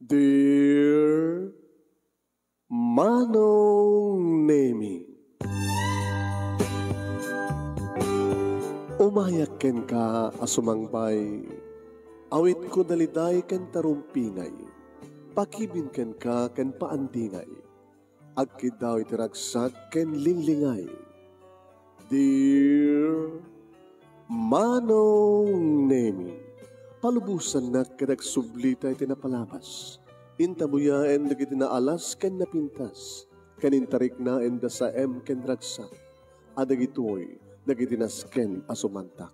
Dear Manong Nemi, umayak ken ka asumangbay, awit ko daliday ken tarumpingay, pakibin ken ka ken paandingay, agkid daw itiragsak ken linglingay. Dear Manong Nemi, palubusan na kadagsublita iti napalabas. Intabuyaen dagiti naalas ken napintas. Kanintarik na enda sa ken dragsak. Adagitoy dagiti nasken asumantak.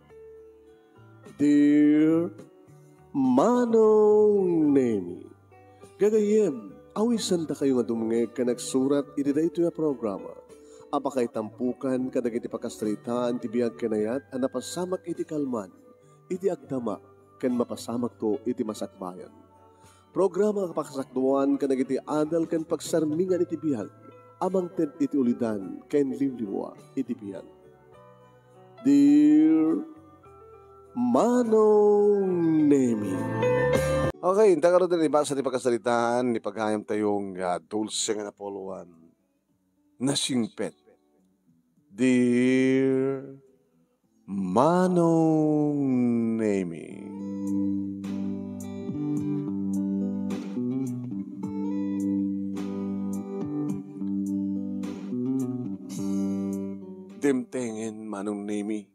Dear Manong Nemi, gagayem, awisan da kayo nga dumngeg ka nagsurat iti daytoy a programa. Apakay tampukan kadagiti pakastritaan ti biag kanayat a napasamak iti kalman, iti agdama, ken mapasamak to iti masakbayan. Programa kapakasakduan ken iti adal ken pagsarmingan iti biag, amang ted iti ulidan ken liwliwa iti biag. Dear Manong Nemi. Okay, inta karon din iba sa ti pagkasalitaan ni paghayam tayong dulce nga napoluan na singpet. Dear Manong Nemi. Dimtengen Manong Nemi,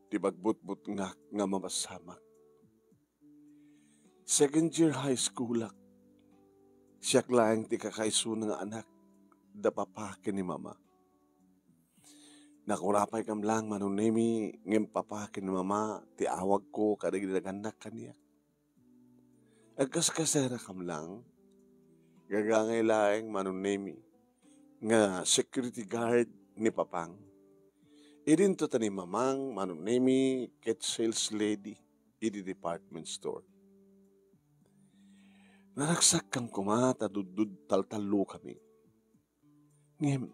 di bagbutbut nga mamasamak. Second year high school ak, siyak lang ti kakaiso nga anak, da papakin ni mama. Nakurapay kam lang Manong Nemi, ngem papakin ni mama, ti awag ko kadag anak kaniya. Agkaskasera kam lang, gagangay laeng Manong Nemi, nga security guard ni papang. Idin to tani mamang Manong Nemi, ket sales lady, idi department store. Naragsak kang kumata, dudud taltalo kami. Ngem,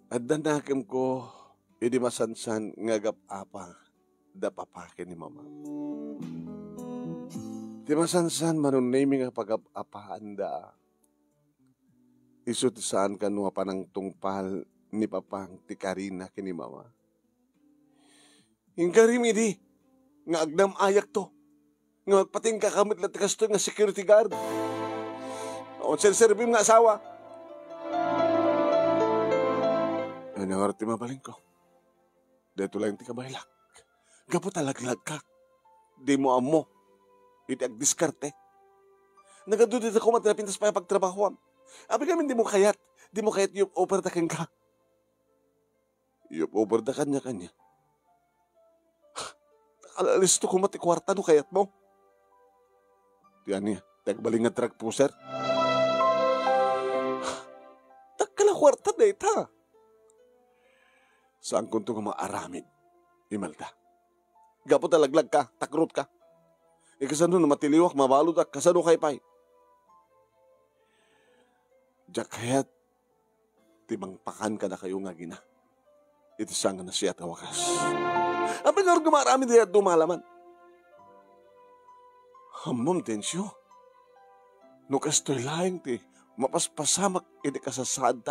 at danakim ko, idi masansan ngagap apa, da papakin ni mama. Di masansan Manong Nemi nga pag-apaan da. Isut saan ka nung panang tungpal ni papang ti Karina kini mama. Ingkarim idi, nga agnam ayak to. Nga magpating kakamit lang tikasto nga security guard. O serservim nga asawa. Ay nangarati mabaling ko. Dito lang ti kabaylak. Gapo talaglag ka. Di mo amo. Iti agdiskarte. Nagadudit ako matinapintas pa pagtrabahoan. Abi kami di mo kayat yung overdakan ka. Yung overdakan kanya. Alalisto ko mati kwarta no kayat mo. Yan niya, tagbaling nga truck po, sir. Tagkala kwarta na ita. Saan kung ito nga maaramid? Imalda. Gapo talaglag ka, takrot ka. Kasano na matiliwak, mabalod ak, kasano kay pay. Diyak kayat, timang pakan ka na kayo nga gina. Iti sanga na siya at wakas. Apin nga rin gumarami diya at dumalaman. Hamom tensyo. No kastoy laing ti, mapaspasamak iti kasasad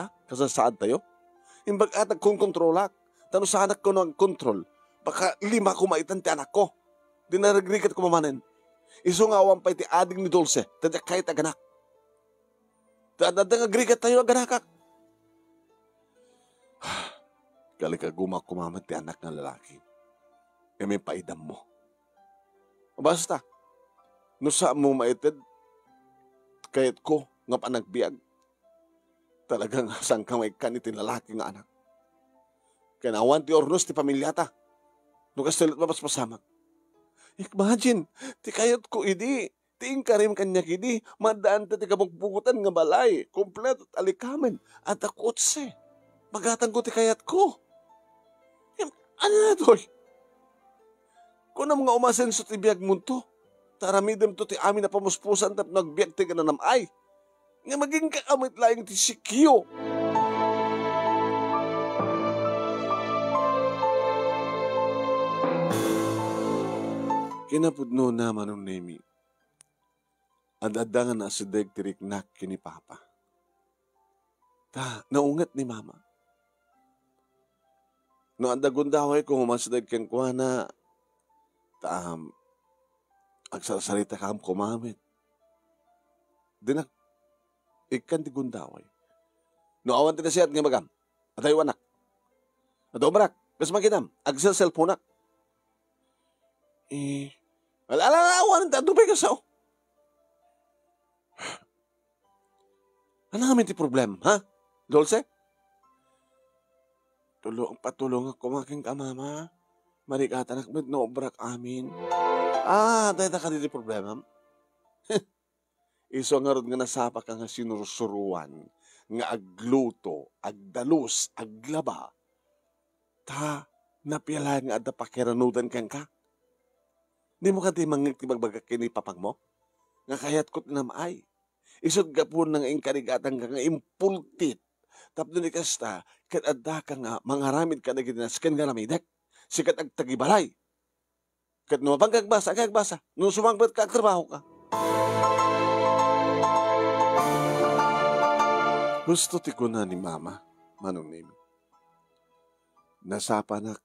tayo. Imbag at nagkonkontrolak, tano sa anak ko nagkontrol, baka 5 kumaitan ti anak ko. Dinaragrigat ko mamanen. Iso nga awan pa iti ading ni Dulce, tadya kahit aganak. Tadya agrigat tayo aganakak. Gali ka gumak kumamat ti anak ng lalaki. E may paidam mo. Basta, no sa mo maited, kahit ko nga panagbiag, talagang asang kamay ka ni lalaki nga anak. Kaya nawan ti ornos ti pamilyata, no kastilit mapaspasamak. Imagine, ti kayat ko idi, ti ingkarim kanya kidi, madaan ta ti kabugbugutan nga balay, kompleto at alikamen, at akotse, magatan ko ti kayat ko. Ano na to'y? Kung na mga umasenso ti biag mo to, taramidem to ti amin na pamuspusan tap nagbiag ti ka na namay. Nga maging kakamit laing ti sikyo. Kinapudno na Manong Nemi, Adada nga na si Deg tiriknak kini Papa. Naungat ni Mama. No andagundaway kung umasadag kang kuha na agsasalita ka kumamit. Dinak, ikan di gundaway. No awan ti nasiyat nga magam. Atay wanak. Ato marak. Kas makinam. Agsal cellphone nak. Awan ta dupay ka sao. Ano namin ti problem, ha? Dulce? Patulong ako making ka, Mama. Marikata nakmed no obrak amin. Dahil ka di problema. Iso nga ron nga nasapa ka nga sinurusuruan, nga agluto, agdalus, aglaba. Napialahan nga adda pakiranudan kang ka. Di mo ka di mangagtibagbagak kini papang mo? Nga kayat ko't namay. Isod ka po nang inkarigatan ka nga impultit. Tapos ni kasta, kat adda ka nga, mangaramid ka na ginaskan nga namidek. Sikat agtagibalay. Kat numabang kagbasa. Nung sumangbat ka, trabaho ka. Gusto ti ko na ni Mama, manong name. Nasapanak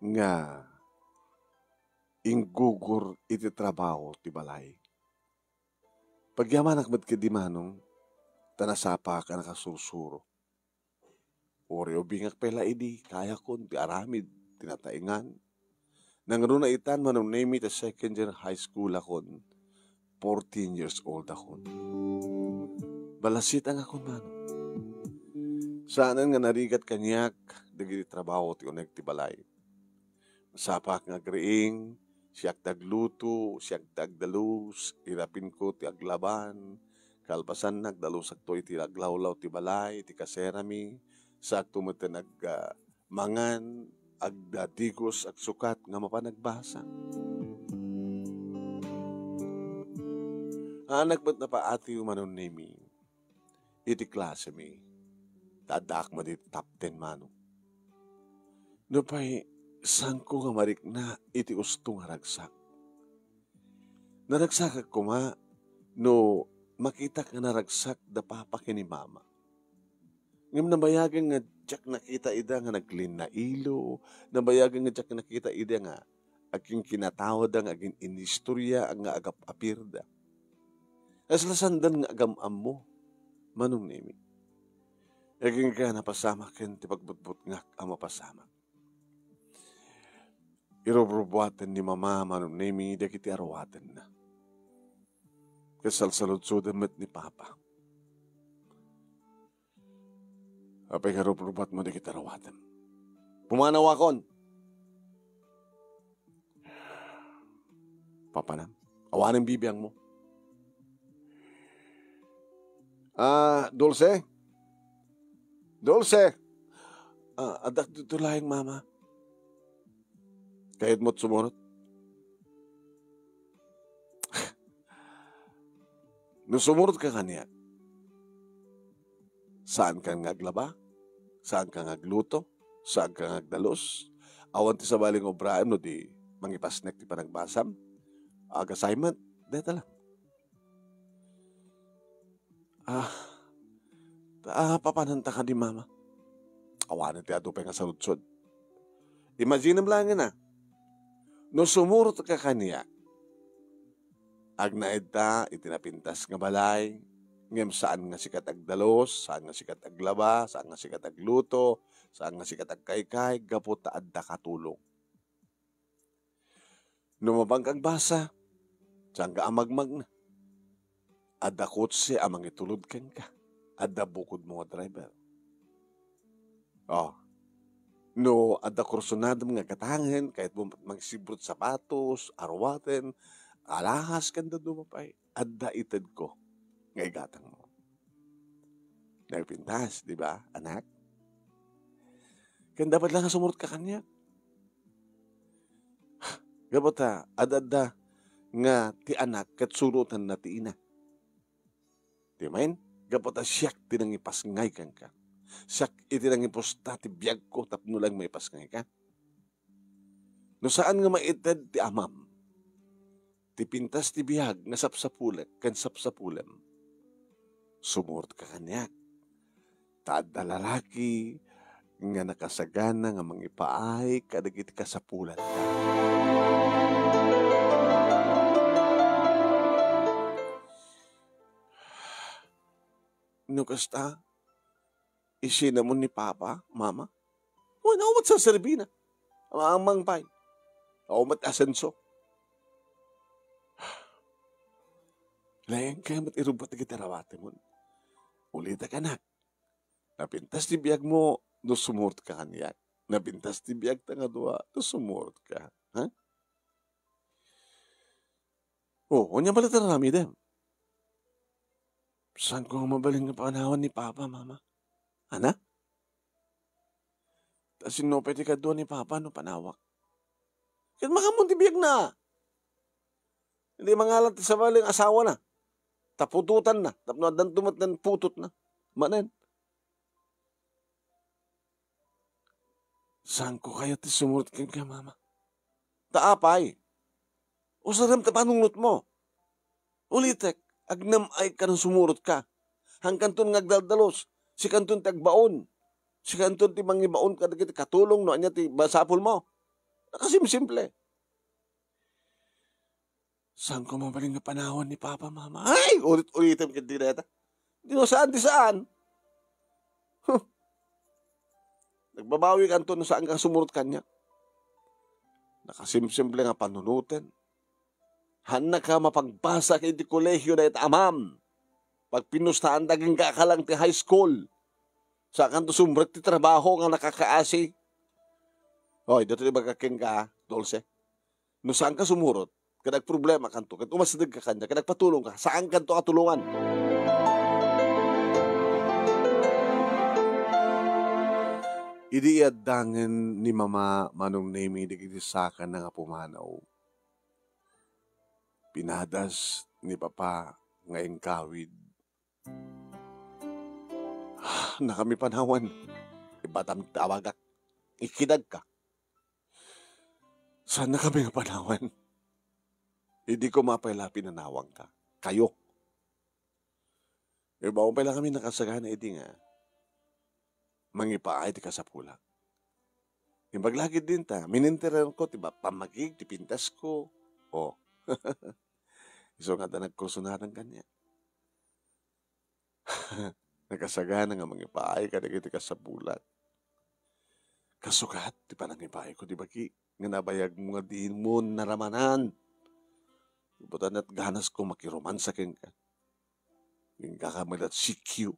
nga inggugur iti trabaho ti balay. Pagyaman akmat ka di manong, tanasapa ka nakasusuro. Ori o bingak pela idi, kaya kon, ti aramid, tinataingan. Nang runa itan manong name iti second year high school akon, 14 years old akon. Balasit ang akon manong. Saanan nga narigat kanyak, dagiti trabaho ti uneg ti balay. Masapak nga agriing, siyak dagluto, siyak dagdalus, irapin ko ti aglaban, kalpasan nagdalusak to iti aglawlaw ti balay, ti kaserami, sakto mo ti mangan, agdadigos, agsukat, nga mapanagbasa. Anak ba't na paati umanon nimi, iti klase mi, tadak mo di top 10 manong. No pa'y, saan ko nga marik na iti ustong haragsak. Naragsak ako ma, no makita ka naragsak da papaki ni Mama. Ngam nabayagan nga tsak nakita ida nga naglin na ilo, nabayagan nga tsak nakita ida nga aking kinatawad ang aging inistorya ang nga agap-apirda. Aslasandan nga agam-am mo, manong nimi. Aging ka napasama ken ti pagbutbut nga ang mapasamak. Irobrobuatan ni Mama manong nimi dagiti arawatan na. Kasalsalod-sodan met ni Papa. Apay karobrobat mo dagiti arawatan. Pumanawakon. Papa na, awanin bibiyang mo. Dulce? Dulce? Adak tutulaing Mama. Kahit mo't sumunod. Nung sumunod ka kanya, saan kang naglaba? Saan kang nagluto? Saan kang nagdalos? Awan ti sa baling obraem no di mangipasnek ti panagbasam? Assignment? Deta lang. Papananta ka di Mama. Awanan ti ato pa nga saludsod. Imagine mo lang na. No sumurot ka kaniya, agnaid ta, itinapintas nga balay, ngem saan nga sikat agdalos, saan nga sikat aglaba, saan nga sikat agluto, saan nga sikat agkaykay, gapot ta adda katulong. No mabangkag basa, saan ka amagmag na, adda kutsi amang itulod ken ka, adda bukod mo nga driver. No, adda kursunado mga katangan, kahit mo magsibrot sapatos, arwaten, alahas kanda dumapay, adda itad ko, nga igatang mo. Nagpintas, di ba, anak? Kaya dapat lang sumurot ka kanya. Gabot ha, adda nga ti anak kat surutan na ti ina. Di main? Gabot ha, siyak tinang ipasngay kang ka. Siyak itinang iposta ti biyag ko tapno lang may pasngay ka. No saan nga maitad ti amam? ti pintas ti biyag nga sapsapulek kan sapsapulem. Sumurot ka kanyak. Taad na lalaki nga nakasagana nga mangipaay kadagiti kasapulan ka. No kasta, isinamon ni Papa, Mama? Wala ako mat sasabi na. Ang mangpay. Ako mat asenso. Layang kaya mat irubat na gitarawate mo. Ulita ka na. Napintas ti biyag mo, no sumurot ka kanyak. Napintas ti biyag ta nga dua, no sumurot ka. Ha? Kanya pala tarami dem. Saan ko mabaling nga panawan ni Papa, Mama? Ana? Tas sinopete ka doon ni Papa no panawak. Kaya makamunti biyag na. Hindi mangalat sa baling asawa na. Tapututan na. Tapnodan tumat ng putot na. Manen. Saan ko kaya ti sumurot ka, Mama? Taapay. O saram ta panungot mo. Ulitek, agnam ay ka nang sumurot ka. Hangkan ton ngagdaldalos. Si kanton tagbaon. Si kanton ti mangibaon ka dagiti katulong no anya ti basapol mo. Nakasimsimple. Saan ko mabaling nga panahon ni Papa, Mama? Ay! Ulit-ulitin ka dineta. Di saan, di saan. Nagbabawi ka no saan ka sumurot kanya. Nakasimsimple nga panunutin. Hana ka mapagbasa kay di kolehyo na itamam. Pag pinustaan daging kakalang ti high school. Saan ka to sumret ti trabaho nga nakakaasi. Hoy, dito di magaking ka, Dulce. No saan ka sumurot? Kadag problema kanto, kat umasadag ka kanya, kadag patulong ka, saan kanto katulungan? Idi addangen ni Mama manong nemi digiti saka nga pumanaw. Pinadas ni Papa nga engkawid. Na kami panawan, ibatam tawagak, ikidag ka. Sana kami nga panawan. Hindi ko mapayla pinanawang ka. Kayo. Iba ko pala kami nakasagana iti nga. Mangipaay ti kasapulak. Yung paglagid din ta, mininteran ko, tiba, pamagig, tipintas ko. Iso nga ta nagkursunaran kanya. Nakasagana nga mangipaay ka iti kasapulak. Kasukat, ti panangipaay ko, di ba ki? Nga nabayag mo nga diin mo naramanan. Ibutan at ganas ko makiromansa ken ka. Yung kakamalat si Q.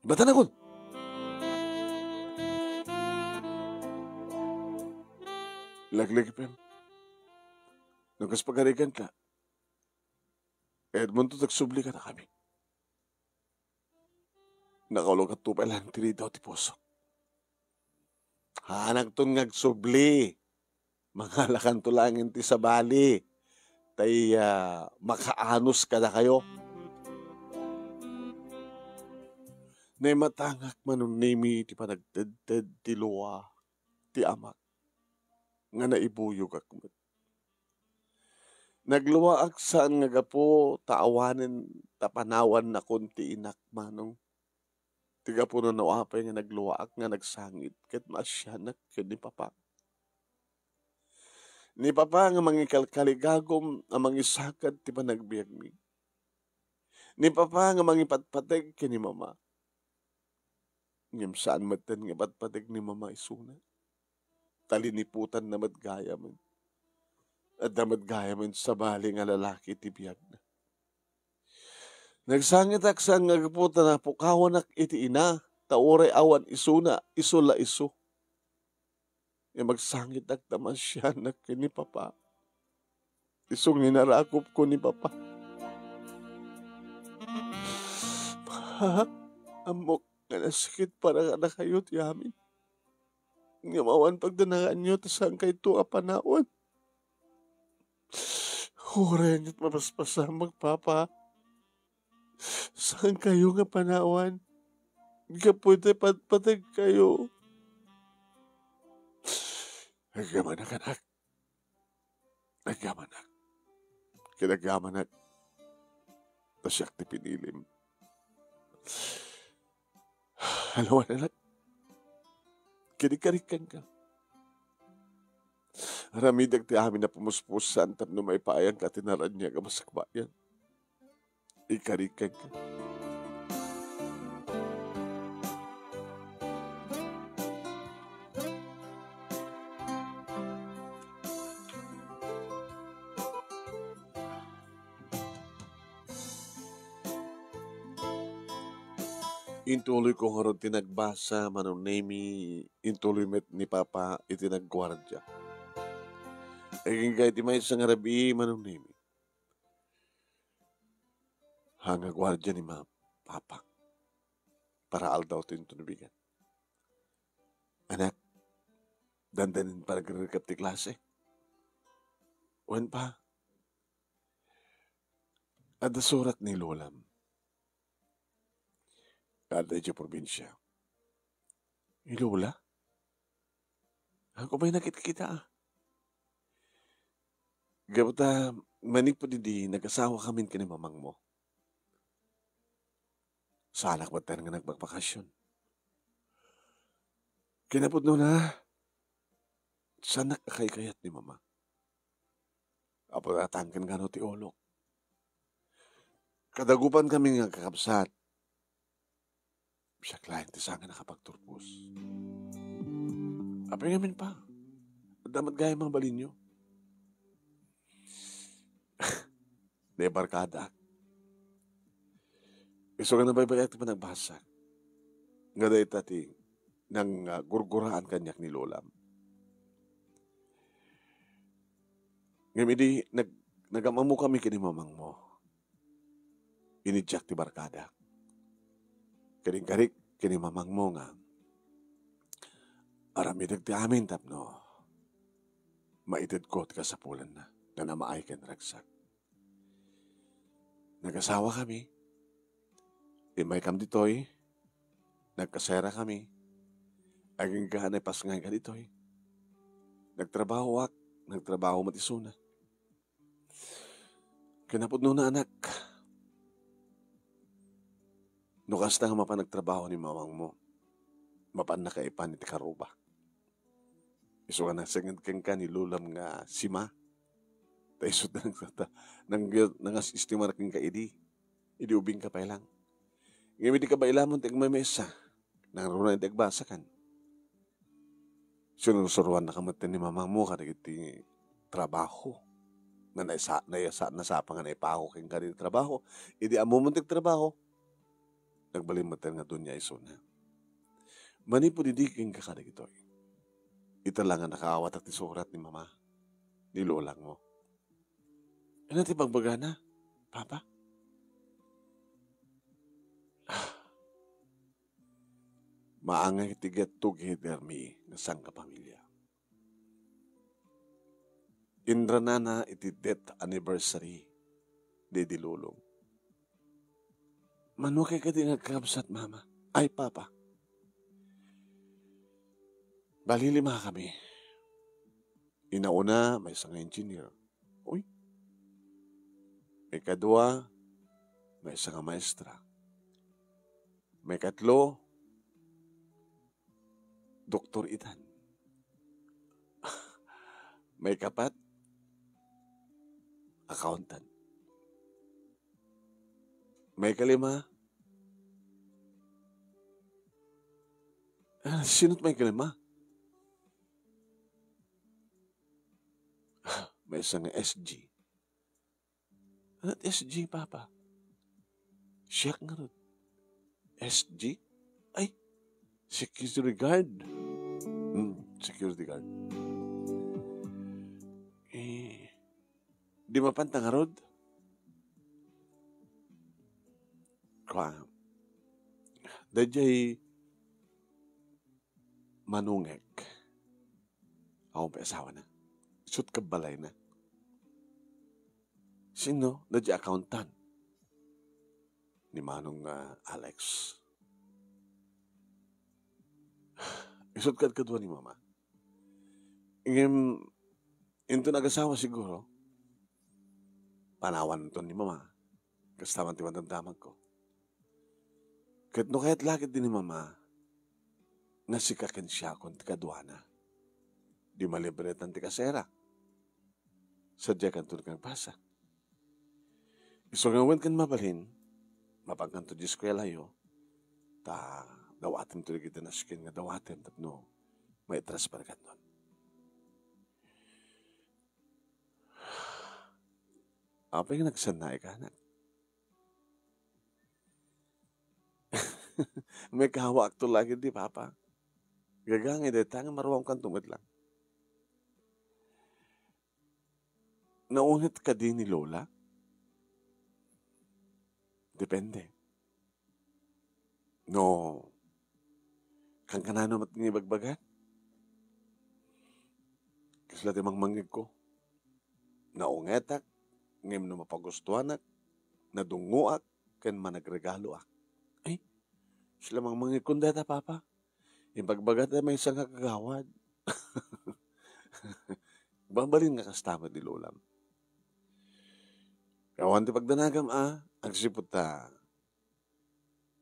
Ibatan ako. Laglag ipem. Nagkas pagarigan ka. Edmond to tagsubli ka na kami. Nakaulog at tupay lang tiri daw ti puso. Hanag ton ngagsubli. Mga lakan tulangin ti sa bali. Tay makaanos ka na kayo. Nay matangak manong nemi ti panagdeded ti luwa ti amak. Nga naibuyog akmet. Nagluwaak saan nga gapo taawanin tapanawan na konti inak manong. Tiga po na nawapay nga nagluwaak nga nagsangit ket masyanak ket ni Papa. Ni Papa nga mangikalkaligagom ang mangisakad ti panagbiag mi. Ni Papa nga mangipatpateg ken ni Mama. Ngem saan maten nga patpateg ni Mama isuna. Taliniputan na madgaya man. At na madgaya man sa bali nga lalaki ti biag na. Nagsangit ak sa nga gaputa na pukawan ak iti ina. Tauray awan isuna, isula iso. Magsangit ak naman siya na ni Papa. Isong ninarakop ko ni Papa. Amok nga nasakit para ka na kayo ti amin. Ngamawan pagdanaan nyo tasang kay ito apanaon. Huray nga't mapaspasa magpapa. Saan kayo nga panawan? Nga pwede patpatag kayo. Nagamanak, anak. Nagamanak. Kinagyaman at tasyak ti pinilim. Halawan anak, kinikarikan ka. Ramidag ti amin na pumuspusan tapno may paayang katinaran niya kamasakbayan. Ikarikan ka. Intuloy ko nga ron tinagbasa manong name intuloy met ni Papa itinagwardya. Aging kahit may isang arabi manong name. Hanga gwardya ni Papa. Para aldaw tinutunubigan. Anak, dandanin para gagakap ti klase. Wan pa. Ada surat ni Lolam. Kada di probinsya. Lola? Ako ba'y nakita? Gabata, manig pa di nag-asawa kami ka ni mamang mo. Salak ba tayo nga nagbakbakasyon? Kinapod no na, sanak akay-kayat ni mama. Apo natangkan nga no ti olok. Kadagupan kami nga kakabsat. Siya klain ti sanga nakapagturpos. Apay ngamin pa. Damat gaya mga balinyo. De barkada. Iso nga nabaybayak ti panagbasa. Nga dahi tati nang gurguraan kanyak ni Lolam. Ngayon di nagamamu kami kini mamang mo. Inidyak ti barkada. Karing-karik kini mamang mo nga. Aramidag ti amin tapno. Maitid ko ti kasapulan na namaay kan ragsak. Nag-asawa kami. Imay kam ditoy. Nagkasera kami. Aging kahanay pasngay ka ditoy. Nagtrabaho wak. Nagtrabaho matisuna. Kinapod na anak. Nukas na nga mapanagtrabaho ni mamang mo. Mapan na kaipan iti karuba. Iso ka na sangad kang ka ni Lulam nga sima. Taisot na nang istimar kang ka idi. Idi ubing ka pa ilang. Ngayon di ka ba ilamon tig may mesa. Nang runa iti agbasa kan. Sinusuruan na kamatin ni mamang mo ka iti trabaho. Na nasapa nga naipaho kang ka iti trabaho. Idi amumuntig trabaho. Nagbalimatan nga doon niya iso na. Manipo didiking kakadag ito. Ito lang ang nakaawat at isurat ni mama. Ni lolang mo. Ano ti pagbagana, Papa? Maangay ti get together me na sang kapamilya. Indra na iti death anniversary de dilulong. Manukay ka din nagkabsat, Mama. Ay, Papa. Bali 5 kami. Inauna, may isang engineer. Uy. May kadua, may isang maestra. May katlo, Dr. Itan. May kapat, accountant. May 5, sino't may 5? May isang SG. Anot SG, Papa? Siyak nga rin. SG? Ay, security guard. Security guard. Di mapantang nga rin? Dajay manungek. Ako pa asawa na. Shoot ka balay na. Sino? Dajay accountant. Ni Manong Alex. Isot ka kadwa ni Mama. Ingem, into nag-asawa siguro. panawan to ni mama. Kastaman ti madamdaman ko. Kat no kahit lakit din ni mama, nga sikakin siya kung ti kadwana. Di malibretan ti kasera. Sadya kan to kang basa. Iso ngawen kan mabalhin, mapagkan to di eskwela yo, ta dawatin to kita naskin nga dawatin tapno may transfer kan nun. Apa yung nagsanay ka anak? May kahawak to lagi di papa. Gagangi de tanga maruwang kan tumid lang. Naunit ka din ni Lola? Depende. No, kang kanano mat ng ibagbagan? Kasla timang mangig ko. Naungetak, ngem na mapagustuanak, nadunguak, ken managregalo ak. Ay, sila mang mangig kundeta, papa. Ibagbagat na may isang kagawad. Babalin nga kastamad ni Lolam. Kawan ti pagdanagam ang sipot ta,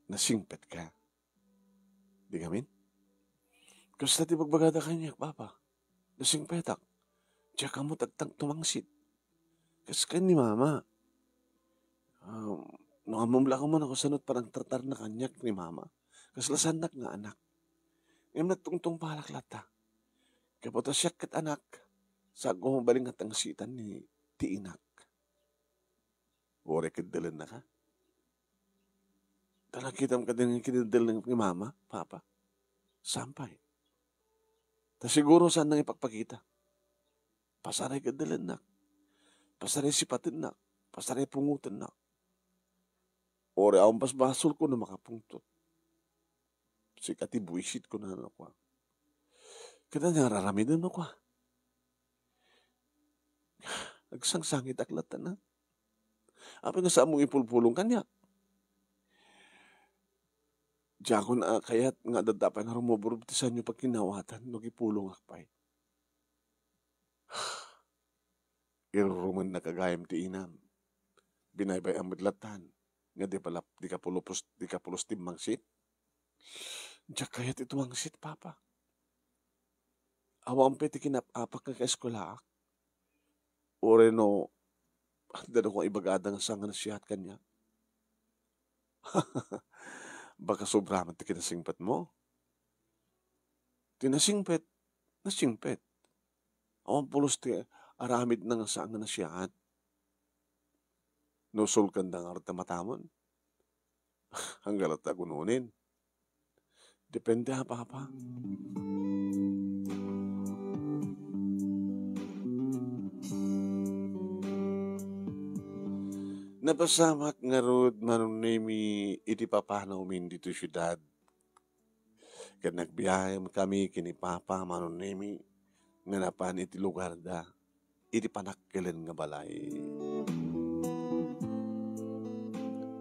nasingpet ka. Di gamin? Kasi ti pagbagada kanya, papa, nasingpetak. Tsaka mo tagtang tumangsit. Kasi kan ni mama. Nakamumla ko man ako sanot parang tartar na kanyak ni mama. Kasi lasanak nga anak. Ngayon natungtong palaklata. Kapota siya kat anak. Sa ako mabaling at ang sitan ni tiinak. Ore kadalan na ka. Talakitam ka din yung kinadalan ni mama, papa. Sampay. Ta siguro saan nang ipagpakita. Pasaray kadalan na. Pasaray sipatin na. Pasaray pungutan na. Ore akong pasbasol ko na makapungtot. Sikati buisit ko na ako. Kita nga raramidan ako. Nagsangsangit aklatan na. Apa nga sa mong ipulpulong kanya? Diyan ko na kaya't nga dadapan na rumoborobtisan nyo pag kinawatan nung ipulong akpay. Iruruman na kagayam ti inam. Binaybay ang madlatan. Nga di ka pulos timmangsit. Diyan kaya't ito ang sit, papa. Awang peti kinapapak ka kaeskulaak. Ore no, dano kong ibagadang sangan na siya at kanya. Baka sobraman ti kinasingpet mo. Tinasingpet, nasingpet. Awang pulos ti aramid na nga sangan na siya at nusul kandang arta matamon. Hanggalat na kununin. Depende ha, papa. Napasamak nga rod manunimi iti papanaw min dito syudad. Kad nagbiyayam kami kini papa manunimi nga napan iti lugar da iti panakkilen nga balay.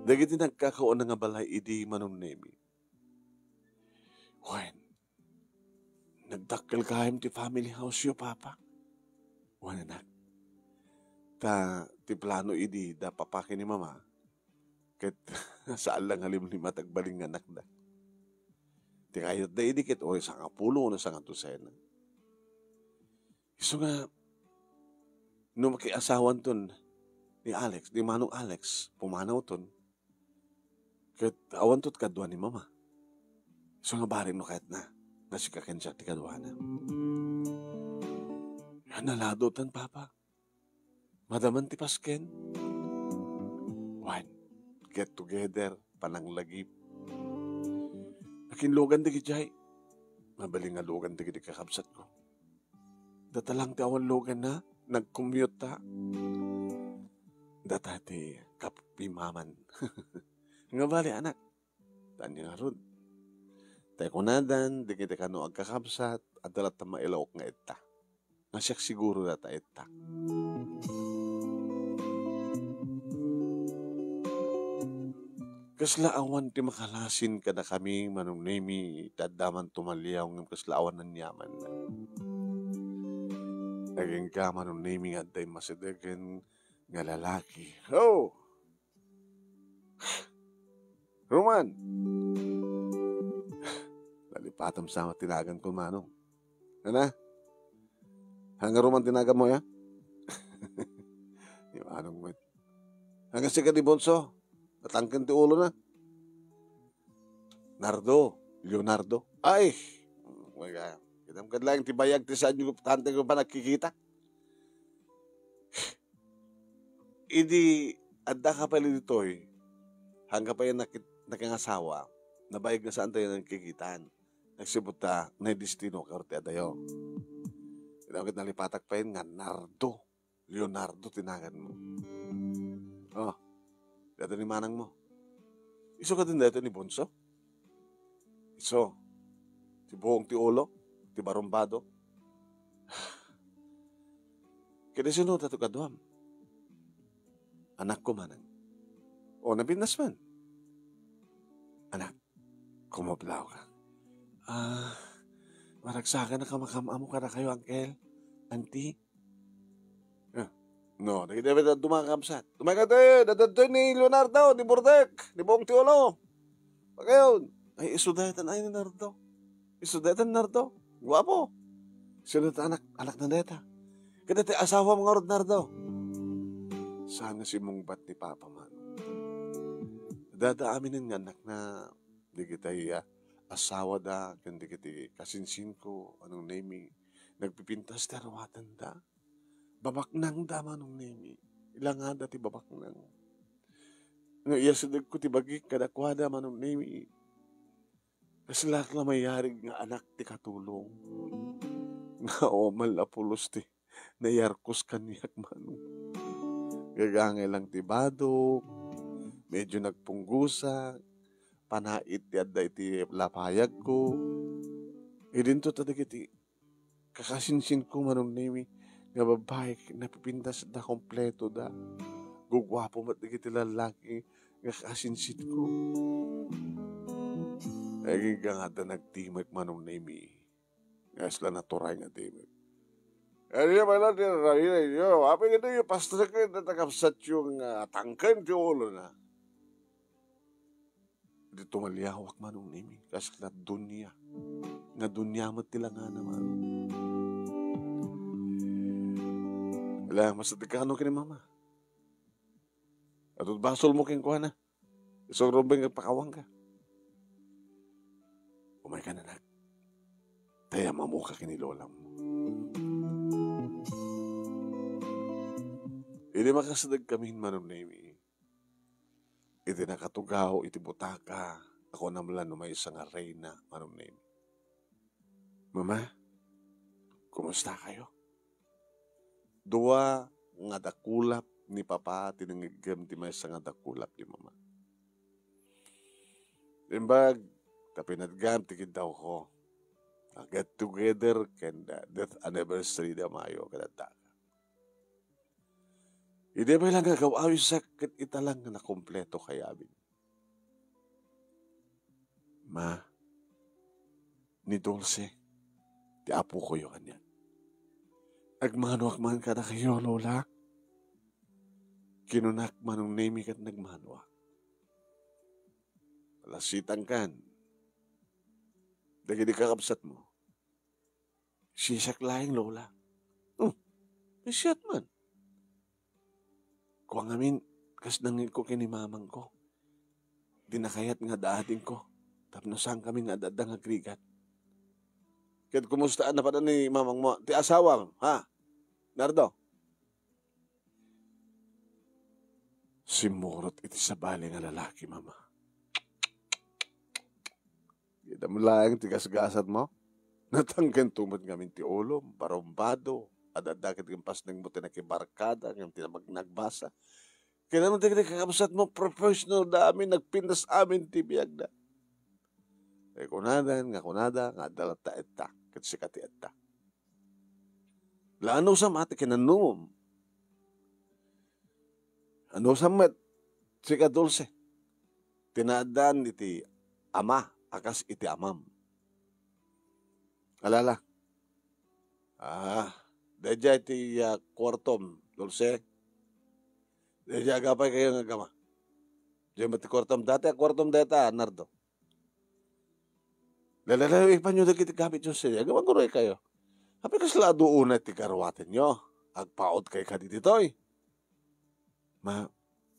Dagiti nagkakaon nga balay iti manunimi. Wen, nagdakkel kayam ti family house yo, papa. Wen anak. Ta ti plano idi da papaki ni mama. Ket saan lang halim ni matagbaling nga anak da. Ti kayot da idi ket o isang apulo na isang atusena. Iso nga, no makiasawan ton ni Alex, ni Manong Alex, pumanaw ton. Ket awan tot kadwa ni mama. So nga barin no kahit na nasikakin siya ti kadwana. Yan naladotan, papa. Madaman ti pasken. One, get together, pananglagip. Nakinlogan di gijay. Mabaling nga logan di kakabsat ko. Datalang ti awan logan na, nag-commute ta. Datati kapimaman. Nga bali anak, tanya nga rod. Tayo kunadan, di kita kano agkakabsat, at dalat na mailawak nga ita. Nasyak siguro data ita. Kaslaawan ti makalasin kada kami manunemi, tadaman tumaliyaw ng kaslaawan ng yaman. Naging ka manunemi nga day masidegen, nga lalaki. Oh! Roman! Nalipatam sa tinagan ko, manong. Ano? Hanggang Roman tinagan mo, ya? Yung anong mo. Hanggang si Kadibonso. Natangkan ti ulo na. Nardo. Leonardo. Ay! Oh my God. Kitang kadlang ti bayag ti saan yung tante ko pa nakikita. Idi, adda ka pala dito eh. Hanggang pa yung nakangasawa, nabayag na saan tayo nagkikitaan. Nagsibuta na destino kaorte adayo. Pinagod nalipatak pa yun nga, Nardo. Leonardo tinagan mo. Oh, dito ni manang mo. Iso ka din dito ni Bonso? Iso. Si buong ti ulo, ti barumbado. Kaya sino tato kaduam? Anak ko manang. O, nabinas man. Anak, kumablaw ka. Maragsakan na kamakam-amo ka na kayo, Uncle. Auntie. No, nagkita dumakamsat. Dumakate, dadato ni Leonardo, ni Burdek, ni Bong Tiolo. Pagayon. Ay, isudayatan ay ni Nardo. Isudayatan ni Nardo. Guwapo. Sino ta anak na neta. Kada ti asawa mga Rod Nardo. Sana si mong bat ni Papa man. Dada amin ng anak na di kita asawa da, kundi kita kasinsin ko, anong name, nagpipintas tarawatan da. Babaknang da manong name. Ilang nga da ti babaknang. Nga iyasadag ko ti bagi kadakwada manong name. Kaslak na mayarig nga anak ti katulong. Nga omal apulos ti nayarkos kanyak manong. Gagangay lang ti badok. Medyo nagpunggusa, panait ti adda iti lapayag ko. Idinto tadag iti kakasinsin ko manong nimi nga babae napipintas da kompleto da. Gugwapo mat iti lalaki nga kakasinsin ko. Ay nga da nagtimag manong nimi. Nga sila naturay nga timag. Ano yung mga natin na nyo? Api nga yung pastor ko na nakapsat yung tangkan ti ulo na. Di tumalyawak manong nimi. Kasi na dunya. Nga dunya mat tila nga naman. Wala, masatikano ka ni mama. At basol mo keng kuha na. Isang rumbeng at pakawang ka. Umay ka na nag. Taya mamuka kini lola mo. Hindi makasadag kami manong nimi. Iti nakatugaw, iti butaka. Ako naman no may isang reyna, manong name. Mama, kumusta kayo? Dua nga dakulap ni Papa, tinanggigam ti may isang nga dakulap ni Mama. Dimbag, tapinadgam, tigid daw ko. Get together, kenda death anniversary da mayo, kadata. Hindi ba lang gagawawi sakit italang na kompleto kaya amin. Ma, ni Dulce, ti apo ko yung kanya. Agmanwak man ka na kayo, Lola. Kinunak manong name kat nagmanwak. Palasitan kan. Dagi di kakapsat mo. Siyak laing, Lola. Siyat man. Kung amin, kas nangin ko kinimamang ko. Dinakayat nga daating ko. Tapos saan kami nga dadang agrigat. Kaya kumustaan na pa na ni mamang mo. Ti asawang, ha? Nardo? Simurot iti sa bali nga lalaki, mama. Gita mo lang tigas-gasat mo. Natanggan tumot ngamin ti ulo, barombado. Adadakit yung pas ng buti na kibarkada, yung tinamag nagbasa. Kaya naman tigil kakabasat mo, professional da amin, nagpindas amin, tibiyag da. Kaya kunadan, nga dalata etta, katsikati etta. Laano sa mati kinanumom. Ano sa mat, sika dulce. Tinadaan iti ama, akas iti amam. Alala. Dadya iti kwartom, dulce. Diyan agapay kayo nga gama. Diyan mati kwartom data, Nardo. Lalalawi pa nyo na kita gamit yung siya. Gawa ko kayo. Hapi kas lado una ti karwatin nyo. Agpaot kay ka ditoy. Ma,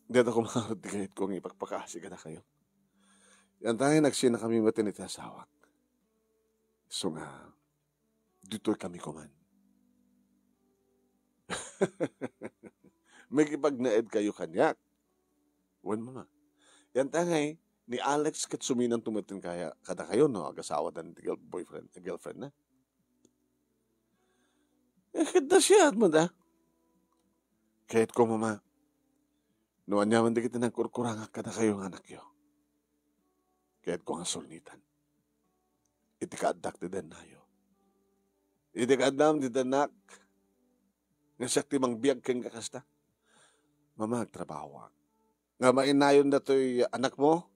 dito ko mga tigayit kong ipagpakasi ka na kayo. Yan tayo nagsina kami matinit na sawak. So nga, dito'y kami kuman. May kipagnaed kayo kanyak. Wan mama. Yan tangay, ni Alex kat suminang tumatin kaya kada kayo, no? Agasawa dan boyfriend, girlfriend na. Kada siya at mada. Kahit ko mama, noon niya man di kita nagkurkurang kada kayo ng anak yo. Kahit ko nga sulnitan. Iti kaadak di den nayo. Iti kaadam di danak. Nga sakti mang biyag keng kakasta. Mama, agtrabaho. Nga mainayon na to'y anak mo.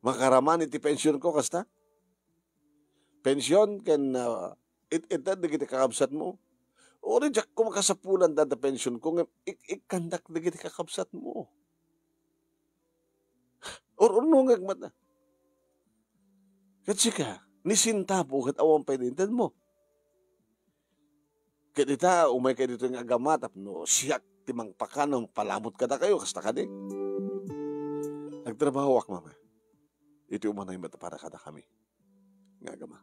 Makaraman iti pensyon ko kasta. Pensyon ken itad di kita kakabsat mo. O rin jak ko makasapulan da pensyon ko. Ikandak di kita kakabsat mo. Or unungag mata. Kasi ka, nisinta po kat awang panintan mo. Kaya ita, umay kayo dito yung agamat, no, siyak timang pakanong palamot ka na kayo, kasta ka din. Nagtrabaho ak, mama. Ito umanay mata para kada kami. Nga agama.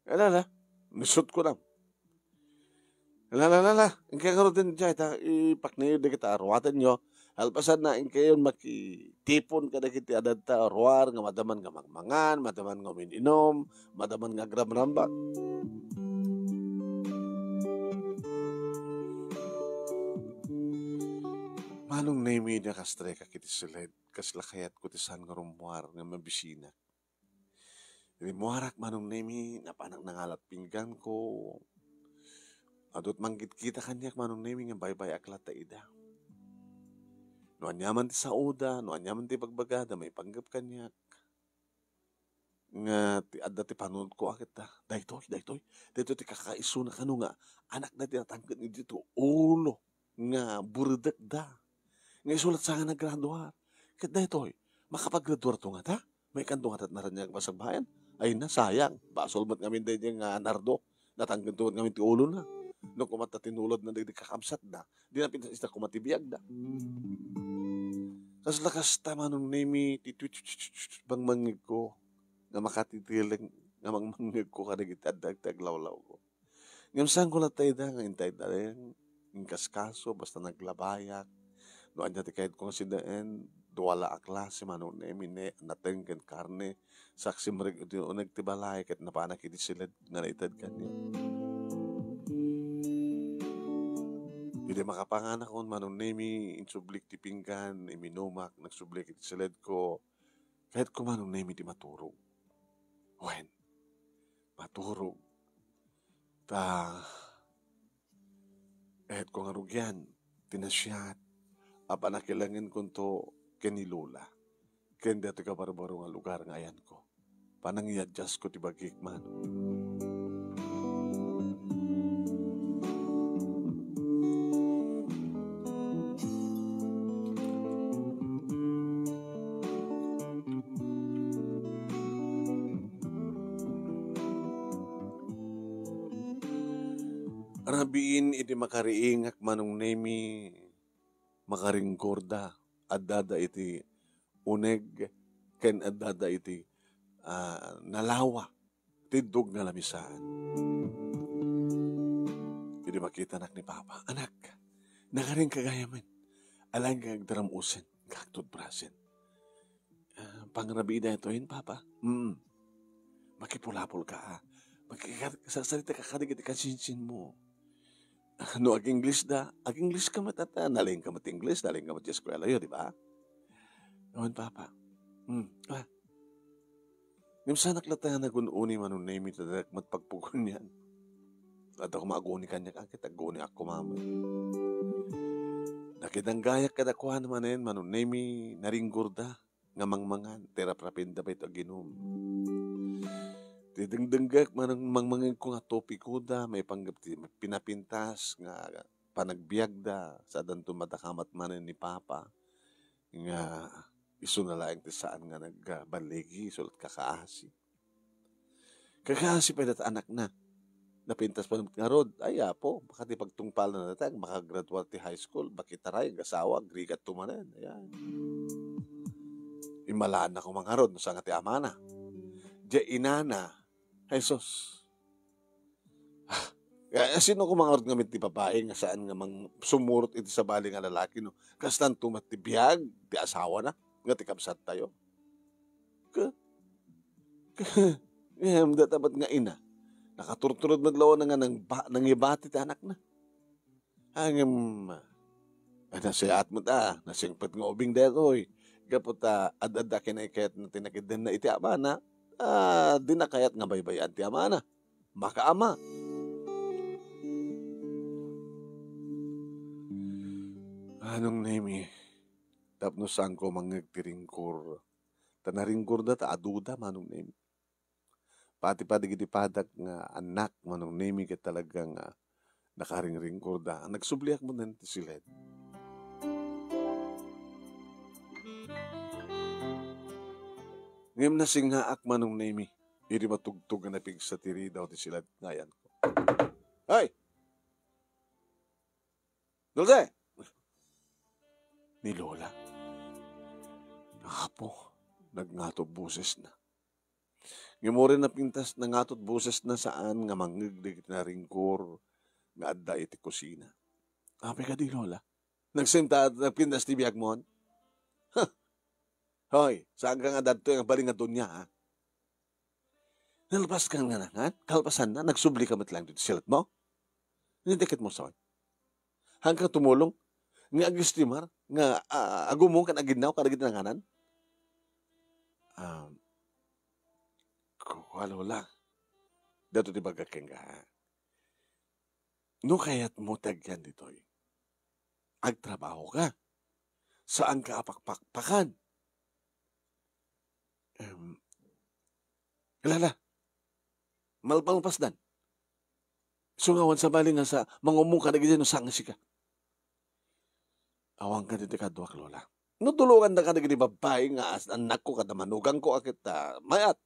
Alala, nisot ko lang. Alala, ang kakaroon din dyan, ipaknayo na kita, arwatan nyo, alpasan na in kayo makitipon kada kiti adad ta ruar nga madaman nga mangmangan, madaman nga mininom, madaman nga gramrambak. Manong name niya kastre ka kiti silid, kaslakayat ko tisan nga rumuar nga mabisina. Hindi muarak manong name napanak nangalat pinggan ko. Adot manggit kita kanyak manong name nga baybay aklat ta ida. Noan yaman ti sauda, noan yaman ti pagbagada, may panggap kanyak. Nga ti adda ti panunod ko akit ta. Daytoy ti kakaiso na kano nga, anak na ti natangkad ni dito, ulo, nga burdak da. Nga isulat sa nga naggraduar. Kat daytoy, makapaggraduar to nga ta, may kanto nga tat naranyag masagbayan. Ay na, sayang, basol mat ngamin day nga Nardo, natangkad to ngamin ti ulo na. No kumata tinulod na di kakamsat da, di na pintas isda kumatibiyag da. Kas lakas tama nung name bang mangig ko nga makatitiling nga mangmangig ko kada gitad law ko. Ngam saan ko latay da nga intay da yung kaskaso basta naglabayak. No anya ti kahit kong sidaan duwala a klase manong name ne nateng ken karne saksi marig iti uneg ti balay ket napanak iti silid nga naitad kanya. Hindi makapanganak kon manong nemi insublik ti pinggan, iminumak, nagsublik iti silid ko. Kahit ko manong nemi ti maturog. Wen, maturog. Kahit ko nga rugyan, tinasyat, apanakilangin ko to kenilula. Ken dito ka barbaro nga lugar nga ayan ko. Panang i-adjust ko ti bagik man. Rabiin iti makariingak manong nemi makaringgorda adada iti uneg ken adada iti nalawa tidog nga lamisaan. Iti makita anak ni Papa, anak, nakaring kagayaman, alang kag daramusin, kaktod brasin. Pangrabiin na ito yun, Papa. Makipulapol ka, sasalita ka kadig iti kasinsin mo. No, ag-English da. Ag-English ka matata. Naling ka mat-English, naling ka mat-eskwela yun, di ba? Noon, Papa. Ngam sa naklata na gununi manong name ito na matpagpugon yan. At ako maaguni kanya kakit, aguni ako mama. Nakitang gayak kadakuhan naman yan, manong name naringgurda, nga mangmangan, teraprapin da ba ito aginom. Tidengdenggak mangmangin ko nga topi ko da, may pinapintas nga panagbiag da, sa danto matakamat manin ni Papa, nga iso na lang ti saan nga nagbaligi, sulat kakaasi. Kakaasi pa data anak na, napintas pa nga rod, ay po, baka ti pagtungpal na natin, makagraduate ti high school, bakitaray, gasawa, grigat tumanan, ayan. Imalaan na ko mga rod, sa nga ti amana. Diya inana, Jesus. Sino ko mga orad ngamit ti babae nga saan nga sumurot iti sa bali nga lalaki no. Kastan tumat ti biyag, ti asawa na, nga ti kapsat tayo. Datapat nga ina. Nakaturturod maglaw na nga nang ibati ti anak na. Hangim, nasiyat mo ta, nasingpet nga ubing detoy. Kapot ad-adda kinakayat na tinakidin na iti ama na, di na kayat nga baybayan ti ama na. Makaama. Anong name tapno saan ko mangagtiringkur. Tanaringkur da ta aduda manong name. Pati pa digiti padak nga anak manong name ket talagang nakaringringkur da. Nagsubliak mo nan ti silid. Ngem na singhaak manong name. Iri matugtog na pig sa tiri daw ti silid ngayan ko. Ay! Dulce! Ni Lola. Apo, nagngatot boses na. Ngimore na pintas na ngatot boses na saan nga mangigdig na ringkor nga adda iti kusina. Ape ka di Lola. Nagpintas ti biyag mon? Hoy, saan ka nga dadto yung baling nga dunya ha? Nalpas ka nga nangan? Kalpasan na, nagsubli ka matlang dito silat mo? Nindikit mo saan? Hanggang tumulong? Nga agistimar, nga agumong kan aginaw kan aginanganan. Walo lang. Dato di bagakeng ka. No kaya't mo tagyan dito'y. Agtrabaho ka. Saan ka apakpakpakan? Lala. Malpalpas dan. Sungawan sa bali nga sa mangumong ka na ganyan no sang sika. Awang ka dito kadwak, Lola. Nutulungan na ka na gini babae nga as anak ko kada manugang ko akit mayat.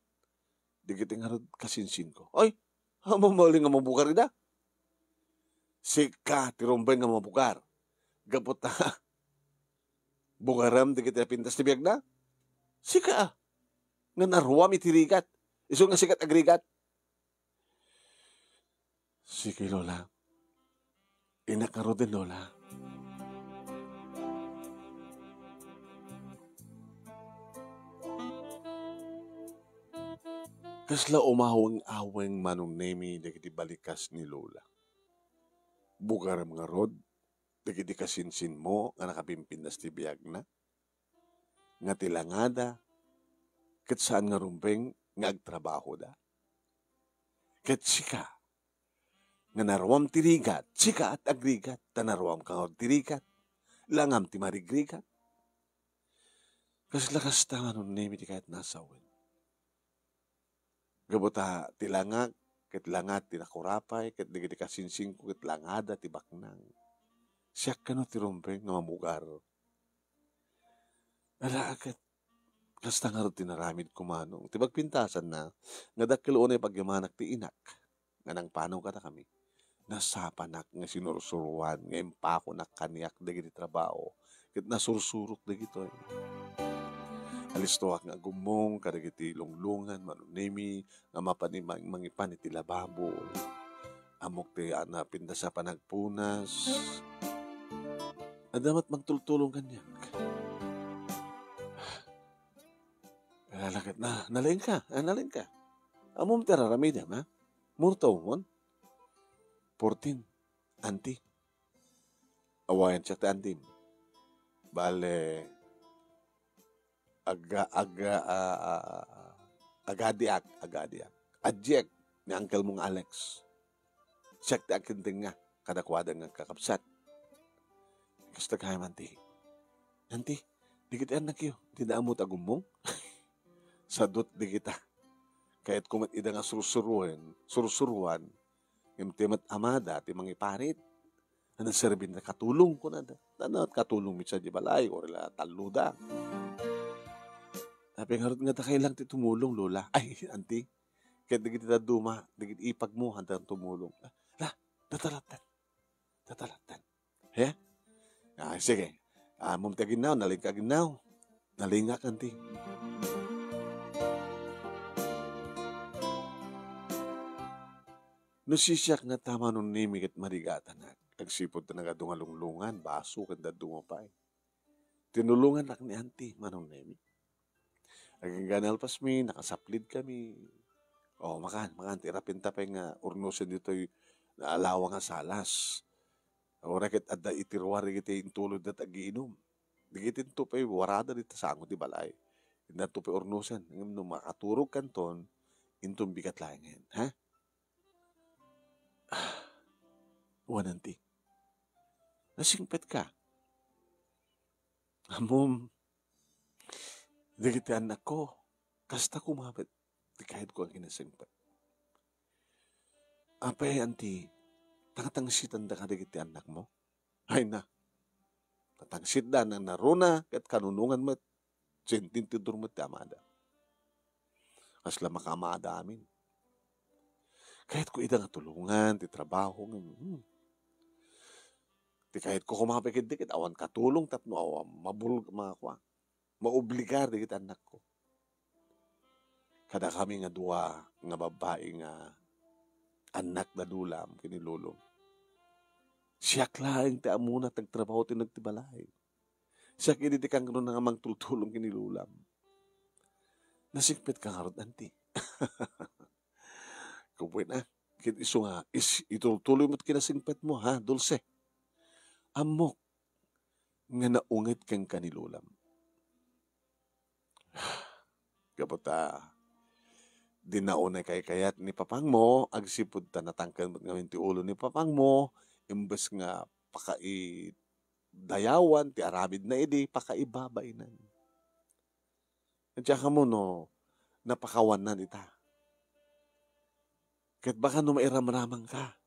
Di kita nga kasinsin ko. Ay, mamali nga mabukar ida. Sika, tirumbay nga mabukar. Gapot bukaram di kita pintas tibiyag na. Sika, nga naruwam itirigat. Iso nga sikat agrigat. Sige, Lola. Inak nga din, Lola. Kasla umawang-awang manong nemi dagiti balikas ni Lola. Bukaram nga rod, dagiti kasinsin mo nga nakapimpinas ti biyag na. Nga tilangada, ket saan nga rumpeng nga agtrabaho da. Ket sika, nga narawam tirigat, sika at agrigat, tanarawam ka nga tirigat, langam ti marigrigat. Kasla kasta manong nemi ti kahit nasawin. Gabuta tilangag, ket langat tinakurapay, ket digiti kasinsing ko ket langada ti baknang. Siyak kano ti rumpeng nga mamugar. Ala ket kasta nga tinaramid kumanong. Ti bagpintasan na, nga dakkel unay pagyamanak ti inak, nga nang panaw kata kami. Nasapanak nga sinursuruan, nga impako nak kaniyak digiti trabaho, ket nasursurok digito. Alistuak nga gumong, kadagiti lunglungan, manunemi, nga mapanimang mangipan iti lababo. Amok ti anapin na sa panagpunas. Adamat magtultulong kanyak. Lalakit na, nalain ka. Amom ti raramidam, ha? Murtaw mon? 14, anti. Awayan siya ti antim. Bale, agadiak. Adjek ni Uncle mong Alex. Siyak ti akinting nga, kadakwada nga kakapsat. Kasta kaya manti. Nanti, di kita anak yun. Tidak mo tagumong. Sadot di kita. Kahit kumat ida nga surusuruan, yung timat amada, timang iparit, na serbin na katulong ko na. At katulong mitsa di balay, o rila taluda. Sabi nga kailang ti tumulong, lola. Ay, auntie, kahit digit ita duma, digit ipag mo, handa tumulong. Datalatan. He? Sige. Mumti aginaw, naling ka aginaw. Nalingak, auntie. Nasisyak nga tama nung nimig at marigatan na. Nagsipod na nga dungalunglungan, baso kanda dumapay. Tinulungan nak ni auntie, manong nimig. Aging ganal pas mi, nakasaplid kami. Makan, tirapin tapay nga urnusin dito yung naalawa nga salas. Rakit adda itirwari kita yung tulod na tag-iinom. Digitin to pa'y warada dito sa ango di balay. Hindi to pa'y urnusin. Nung makaturog kanton, intong bigat langin. Ha? Wananti. Nasingpet ka. Amom, digiti anak ko, kasta kumapit, di kahit ko ang kinasingpet. Apay, auntie, tangatangsitan da ka digiti anak mo? Ay na, tatangsit da na naruna, kat kanunungan mo, sentintidur mo ti amada. Kasla makamada amin. Kahit ko ida nga tulungan, ti trabaho, ti kahit ko kumapikid dikit, awan katulong, tapno awan, mabulog mga kwa. Maobligar dikit anak ko. Kada kami nga dua, nga babae nga anak na dulam, kinilulong. Siya klaing ti amuna, tagtrabaho ti nagtibalay. Siya kinitikang gano'n nga mang tultulong kinilulam. Nasikpit ka nga ron, auntie. Kumpwit na, iso nga, ituloy mo't kinasingpet mo, ha, dulce. Amok, nga naungit kang kanilulam. Kapot dinaunay kayat ni papang mo, agsipod ta natangkan mo ngayon ti ulo ni papang mo, imbes nga dayawan, ti arabid na idi, pakaibabainan. At saka mo no, napakawanan ita. Kahit baka no mairamramang ka,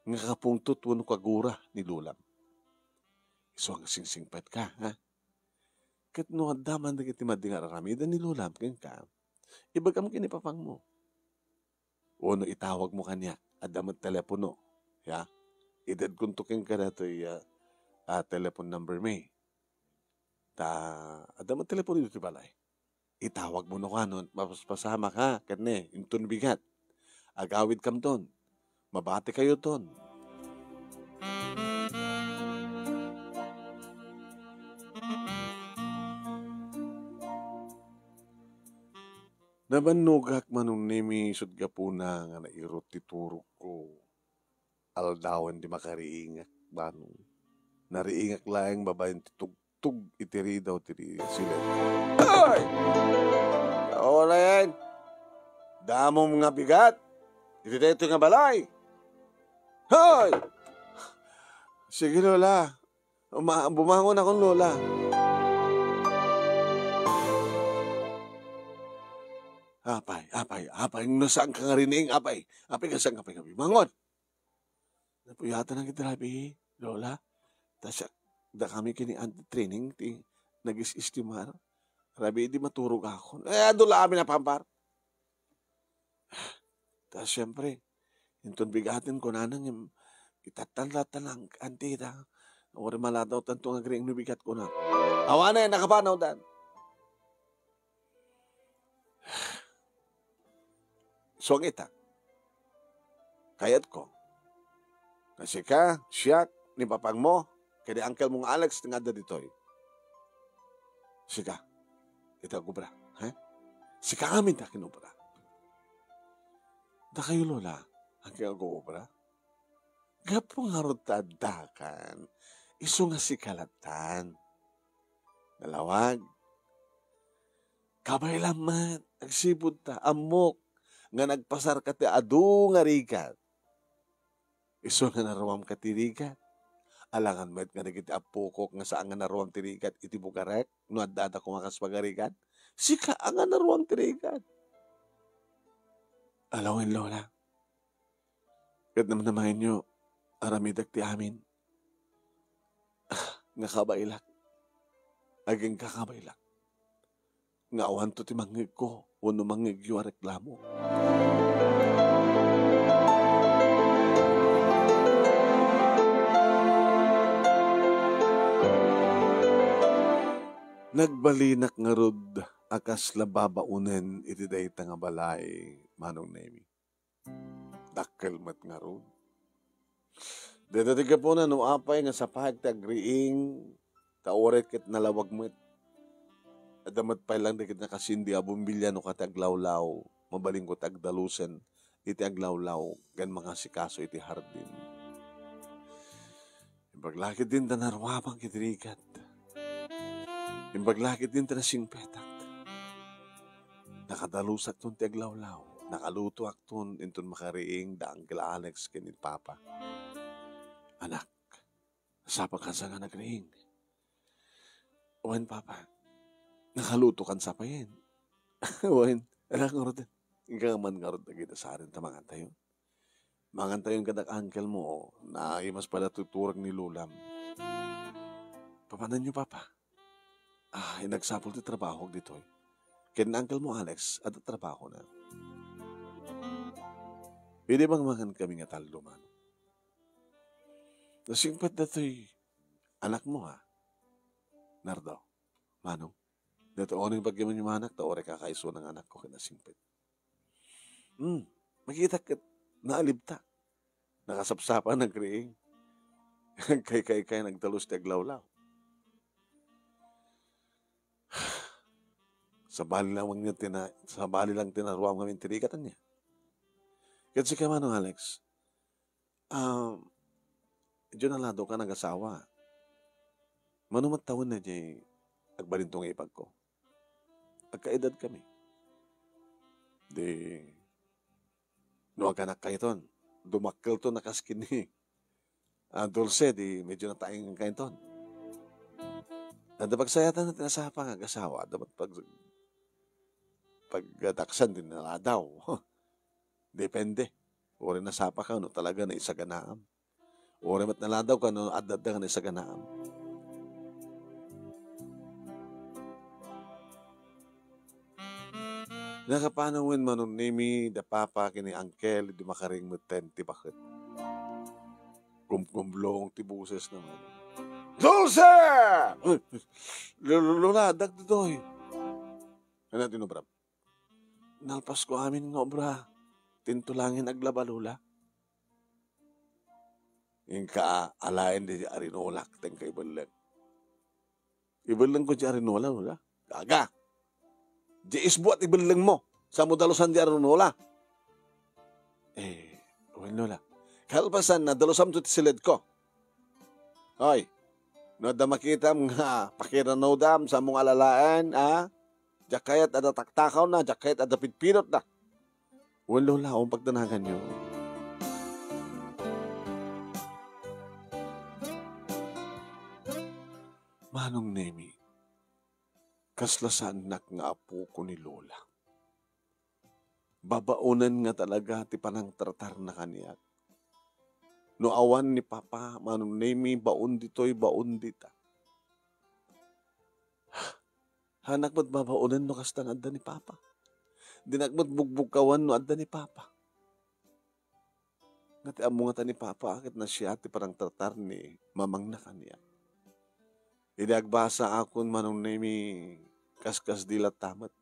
nga kapungtot wano kagura ni lulam. So ang singsingpet ka, ha? Kahit no daman na kiti mading aramidan ni lulam, kaya ka, ibagam kinipapang mo. O no itawag mo kanya, adamat telepono, ya? Idad kuntukin ka na ito telephone number me. Adamat telepono dito balay. Itawag mo no ka nun, mapaspasama ka, kane, intun bigat. Agawid kam ton. Mabati kayo ton. Nabanugak manong nimi sud gapuna nga nairot ti turok ko. Aldawan di makariingak banong. Nariingak laeng babayan ti tugtug itiri daw tiri sila. Ay! Wala yan. Damo mga bigat. Iti dito nga balay. Hoy! Sige, lola. Bumangon akong lola. Apay. Nasaan ka nga rining, apay. Apay ka saan kapay kami. Mangon! Napuyatan ang kitarabi, lola. Tasya, da kami kini anti-training, nag-is-istimar. Rabi, di maturog ako. Dola kami na pampar. Tapos siyempre, yung bigatin ko na nang itatatan lang, auntie ta. Or maladaw tanto nga gring nubigat ko na. Awa na yan, nakapanaw dan. So ang ita, kayat ko. Kasi ka, siyak, ni papang mo, kaya uncle mong Alex, tingada ditoy. Sika, ita gubra. Sika amin ta kinubra. Da kayo, lola, ang kaya go-obra? Gapong harot tadakan, iso nga si kalatan. Dalawag, kabay lamat, agsibod ta, amok, nga nagpasar ka ti adu nga rigat. Iso nga narawam ka ti rigat. Alangan met nga nagiti apukok nga saan nga narawam ti rigat, iti bukarek, no adada kumakas pagarigat. Sika ang nga narawam ti rigat. Alawin, Lola. Kat naman namahin nyo, aramidag ti amin. Nga kabailak. Aging kakabailak. Nga awan to ti mangig ko, wano mangig yung reklamo. Nagbalinak nga rod, akas lababaunen iti dayta nga balay, Manong Nemi. Dakkel mat nga rod. Dito tiga po na, no apay nga sa pahag tagriing, kauret kit nalawag mo. Adamat pa lang dikit nakasindi abumbilya no kataglawlaw, mabaling ko tagdalusen, iti aglawlaw, gan mga sikaso iti hardin. Ibaglakit din tanarwabang kitirikat. Imbaglakit din tanasing petak. Nakadalusak ton ti aglawlaw, nakaluto akton inton makariing da Uncle Alex kinit Papa. Anak, sapa ka sa nga nagriing. Owen, Papa, nakaluto kan sa payin. Owen, anak nga rin. Ika man nga rin nagita sa arin ta mga tayo. Mga tayo kadak uncle mo na imas pala tuturag ni Lulam. Papanan niyo, Papa? Nagsapol ti trabaho dito. Ken uncle mo, Alex, at trabaho na. Pwede bang makan kami nga taldo, man? Nasingpat na to'y anak mo, ha? Nardo, Manong, dito oning bagyaman yung anak, taore kakaiso ng anak ko kinasingpit. Makita ka, naalibta. Nakasapsapan ng kriing. Kay nagtalos ti aglawlaw. Sa bali lang tinaruam kami tirikatan niya. Kasi ka Manong Alex, diyo nalado ka nag-asawa. Manumat taon na diya agbalintong ipag ko. Agkaedad kami. No agkanak kayo dumakkel to nakaskin ni Dulce, medyo natayang kayo ton. Pagsayatan natin sa pang ag-asawa, dapat pagdaksan din na daw. Depende. O rin nasapa ka, no, talaga na isaganaam. O rin mat naladaw ka, no, adad na isaganaam. Nakapanawin Manong Nemi, da Papa, kini Uncle, di makaring muten, ti bakit? Kumblong, ti buses naman. Dulce! Luladag dito eh. Ano tinubram? Nalpas ko amin nga obra. Tintulangin aglaba lula. Yung kaalain di arinolak, teng ka ibalang. Ibalang ko di arinola, lula. Gaga! Di isbuat ibalang mo. Sa modalusan di arinola. Uwin lula. Kalpasan na dalusam to silid ko. Hoy, no da makita nga pakiranaw dam sa mong alalaan, Jakayat ada taktakaw na, jakayat ada pitpirot na. Wala akong pagtanagan nyo. Manong Nemi, kaslasan nak nga apo ko ni Lola. Babaunan nga talaga ti panang tartar na kaniyak. No awan ni Papa, Manong Nemi, baon dito'y baon dita. Hanak mo't babaunan no kastang adda ni Papa. Dinak mo't bugbugkawan no adda ni Papa. Ngati amungatan ni Papa, akit na siya ti parang tartar ni mamang na kaniya. Idagbasa akon Manong Nemi, kaskas dilat tamat.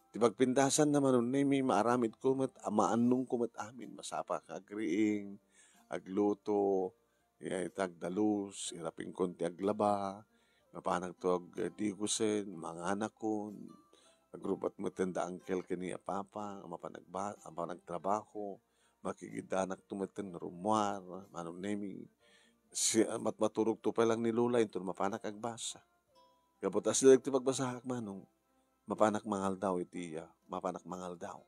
Ti pagpintasan na Manong Nemi, maaramid ko mat, amaanong ko mat amin, masapa ka agriing, agluto, tagdalus, iraping konti aglaba, mapanag to digusen, mga anak ko, agrupat mo tenda Uncle kaniya Papa, mapanagtrabaho, makikidanak tumaten rumwar, Manong Nemi, maturog to pa lang ni Lola, ito mapanak agbasa. Kapot as direct magbasahak Manong, mapanak mangal daw iti, mapanak mangal daw.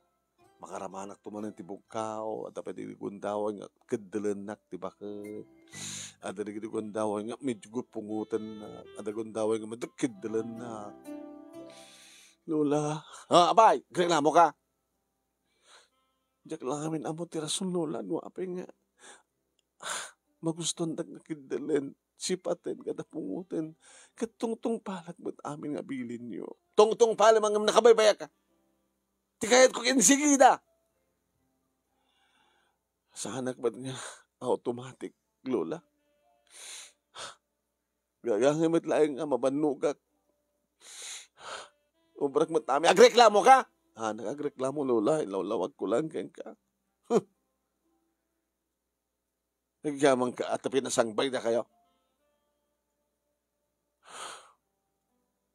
Makaramanak tumanan ti bukaw, at dapat itigundawan nga kadalanak ti bakit. At itigundawan nga medyo pungutan na, at itigundawan nga madagkidalanak. Lola, abay, reklamo ka. Diyak lang amin amo ti rason lola no apay nga maguston dag nakidalen sipaten kada pungutin katungtong palag ba't amin nga bilin nyo. Tungtong palag mga nakabaybaya ka. Tikayat ko kinsigida. Sa anak ba't nga automatic lola. Gagangimit laing nga mabanugak. Ubrak matami. Agreklamo ka? Nag-agreklamo lola. Ilawlawag ko lang kaya ka. Nagyamang ka at pinasangbay na kayo.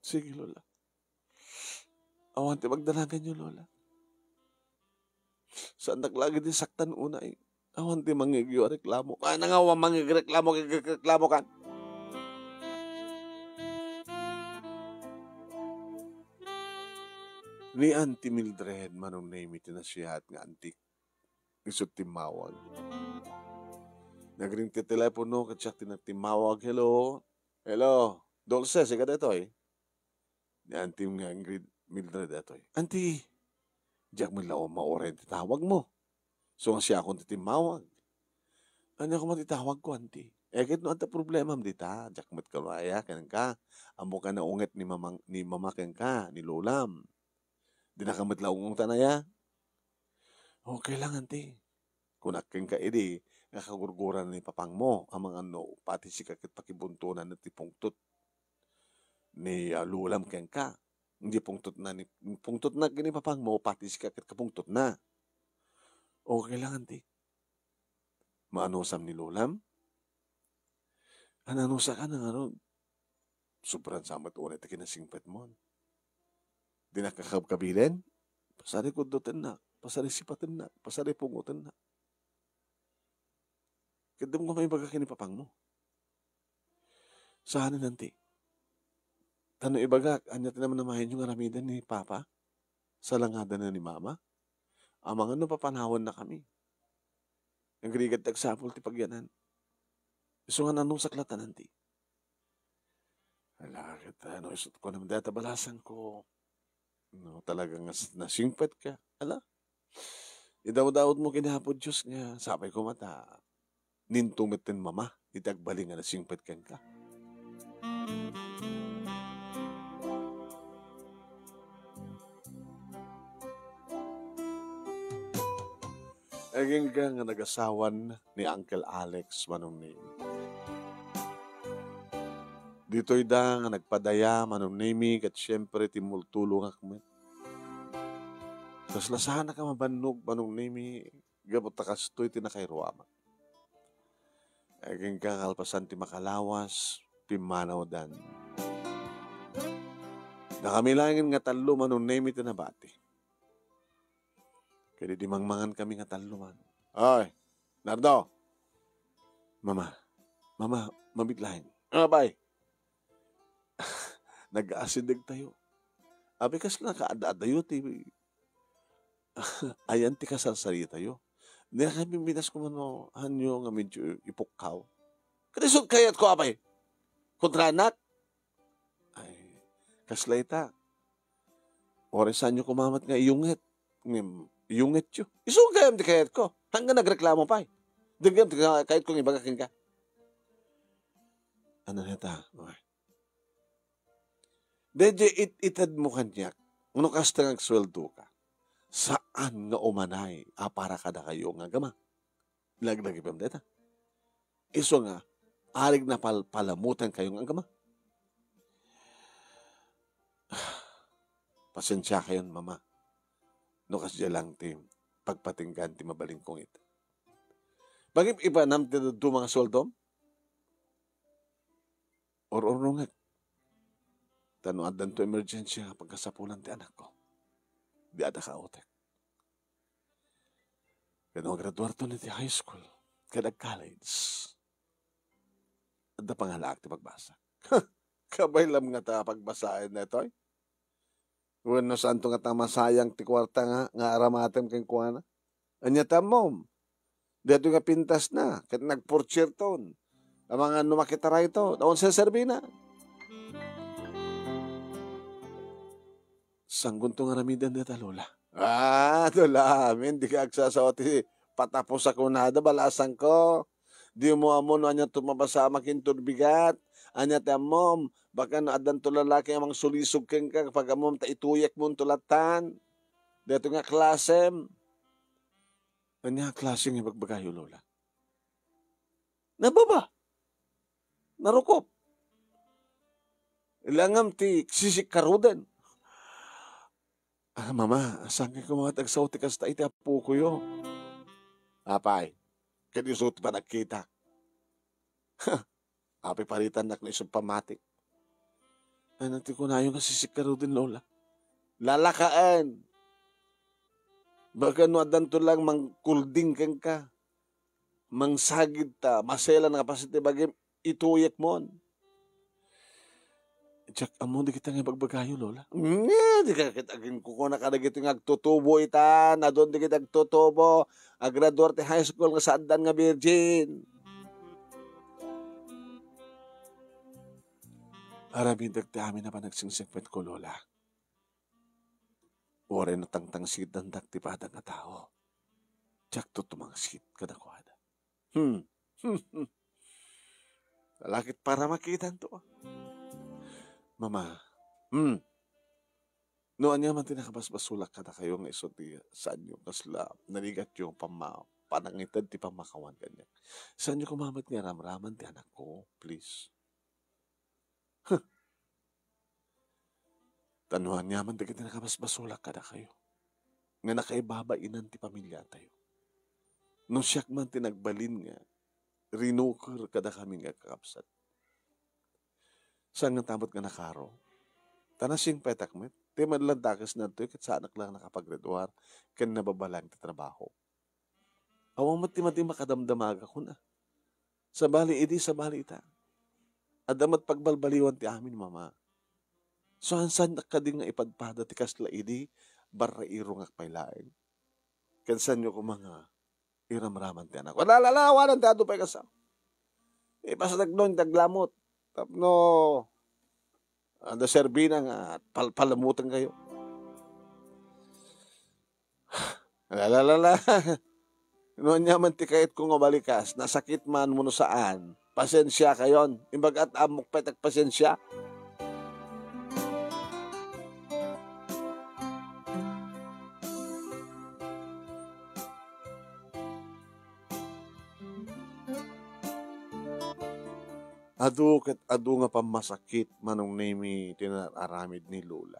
Sige lola. Awan ti magdalagan nyo lola. Saan naglagi din saktan una eh. Awan ti mangigyo reklamo. Nangawa mangigreklamo kan. Ni Auntie Mildred, manong name iti na siya at nga antik. Isot timawag. Nagring ti telepono, katsak tinatimawag. Hello? Hello? Dulce, siya ka dito eh. Ni Auntie nga Mildred dito eh. Auntie, diyak mo lao maoren titawag mo. So nga siya akong titimawag. Ano ako matitawag ko, Auntie? Kahit no anta problema dita. Diyak mo't kalaya, kanang ka. Amo ka na unget ni mama kang ka, ni Lolam. Di na kamit laong tanaya. Okay lang, Auntie. Kung aking ka, edi, nakagurguran ni papang mo, ang mga ano, pati si kakit pakibuntunan na tipungtot ni Lulam keng ka. Hindi pungtot na gini papang mo, pati si kakit kapungtot na. Okay lang, Auntie. Maanusam ni Lulam? Ananusa ka ng ano, sobrang samat ulit na kinasingpet mo. Di nakakabilin, pasari kudutin na, pasari sipatin na, pasari pungutin na. Kadam ko may baga kinipapang mo. Saan na nanti? Tano ibaga, anya naman namahin yung aramidan ni Papa? Sa langada na ni Mama? Amang ano papanawan na kami. Ang grigad tagsapol ti pagyanan. Iso nga nanong saklatan nanti. Alakit, ano, isot ko naman data balasan ko. No, talagang nasingpet ka. Ala? Idaw-dawad mo kinahapod Diyos nga. Sabay ko mata. Nintumit din mama. Itagbaling nga nasingpet ka ka. Aging ka nga nagasawan ni Uncle Alex manong name. Dito'y da nga nagpadaya manong name at syempre timultulong akmet. Kaslasahan na ka mabanog manong name gabot takastoy tinakairuama. Aging ka kalpasan ti makalawas pimanaw dan. Nakamilangin nga talo manong name tinabati. Kaya di mangmangan kami nga talo man. Ay, Nardo. Mama, mabitlahin. Bye. Nag-aasidig tayo. Abikas na kaada-adayo, ayan ti kasarsari tayo. Hindi na kami minas ko mano, hanyo nga medyo ipukkaw. Kadisog kayat ko, apay. Kontranak. Ay, kaslayta. Oresan nyo kumamat nga iyungit. Iyungit yun. Isong kayam ti kayat ko. Hanggang nagreklamo pa eh. Digam ti kayat ko nga ibagakin ka. Ano neta? Okay. Dedye itad mo kanyak, uno kasta ng sweldo ka, saan nga umanay, para kada kayo nga gama. Laglagi pa deta. Iso nga, alig na palamutan kayo nga gama. Pasensya kayo, mama. No kasya lang, tim, pagpatinggan, ti mabaling kong ito. Bagay iba nam ti do mga sweldo? Or nga. Tano adan to emergency nga pagkasapulan ti anak ko. Di ada ka otek. Kaya graduar to ni ti high school. Kaya college. Ada pangalaak ti pagbasa. Kabay lam nga ta pagbasahin na ito. Bueno, saan to nga ta masayang ti kwarta nga aramatem keng kuwana. Anya ta mom. Dito nga pintas na. Kaya nagportier ton. Ang mga numakita ito. Daon sa serbina. Sanggun to nga ramidan dita, Lola. Dula, amin, di ka agsasawati. Patapos ako na, balasan ko. Di mo amon, anya tumabasa makin turbigat. Anya te amom, baka na adan to lalaki amang sulisog keng ka, kapag amom ta ituyak mo tulatan. Dito nga klasem. Anya klase nga bagbagayo, Lola? Nababa. Narukop. Ilangam ti sisik karudan. Mama, saan ka mga tagsaw ti kasta iti apo ko yo? Apay, kadisot pa nagkita. Apay paritan nak na isang pamatik. Ano ti ko na yung sisik karudan, Lola? Lalakaan. Baka no adan to lang mangkulding keng ka. Mangsagid ta, masela nga pasiti bagay ituyak mo. Jack, amo di kita nga bagbagayo, Lola? Di ka kitagin ko na ka na kita nga agtutubo ita, na doon di kita agtutubo, agraduar ti high school nga saadan nga virgin. Arabing dagti amin na pa nagsingsipet ko, Lola. Ore na tangtangsid ng dagti padang nga tao. Jack, to tumangsid kadakwada. Lalakit para makita to. Mama, noon niya man tinakabasbasulak ka na kayo ng isot saan yung kasla, naligat yung panangitad ti pamakawan ganyan. Saan yung kumamat nga ramraman ti anak ko, please? Tanuhan niya man di ka tinakabasbasulak ka na kayo. Nga nakaibabainan ti pamilya tayo. No siyak man tinagbalin nga, rinukar ka na kami nga kakapsat. Saan nga tamot nga nakaro? Tanasing petakmet. Di madlang takas na ito, kat sa anak lang nakapaggraduar, kan nababalang ti trabaho. Awang mati-mati makadamdamaga ko na. Sa bali idi, sa bali ita. Adamat pagbalbaliwan ti amin, mama. So, hansan nakading nga ipadpada ti kasla idi, barra iro nga pailaing. Kansan nyo ko mga iramraman ti anak. Walang ti ado pa kasam. Ipasa nagnon, taglamot. Tapno, anda serbina nga, palamutan kayo. Lalala. Noon niya man ti kahit kung balikas, nasakit man mo no saan, pasensya kayon. Imbagat amok petag pasensya. Adu nga pamasakit manong nami tinararamid ni Lola.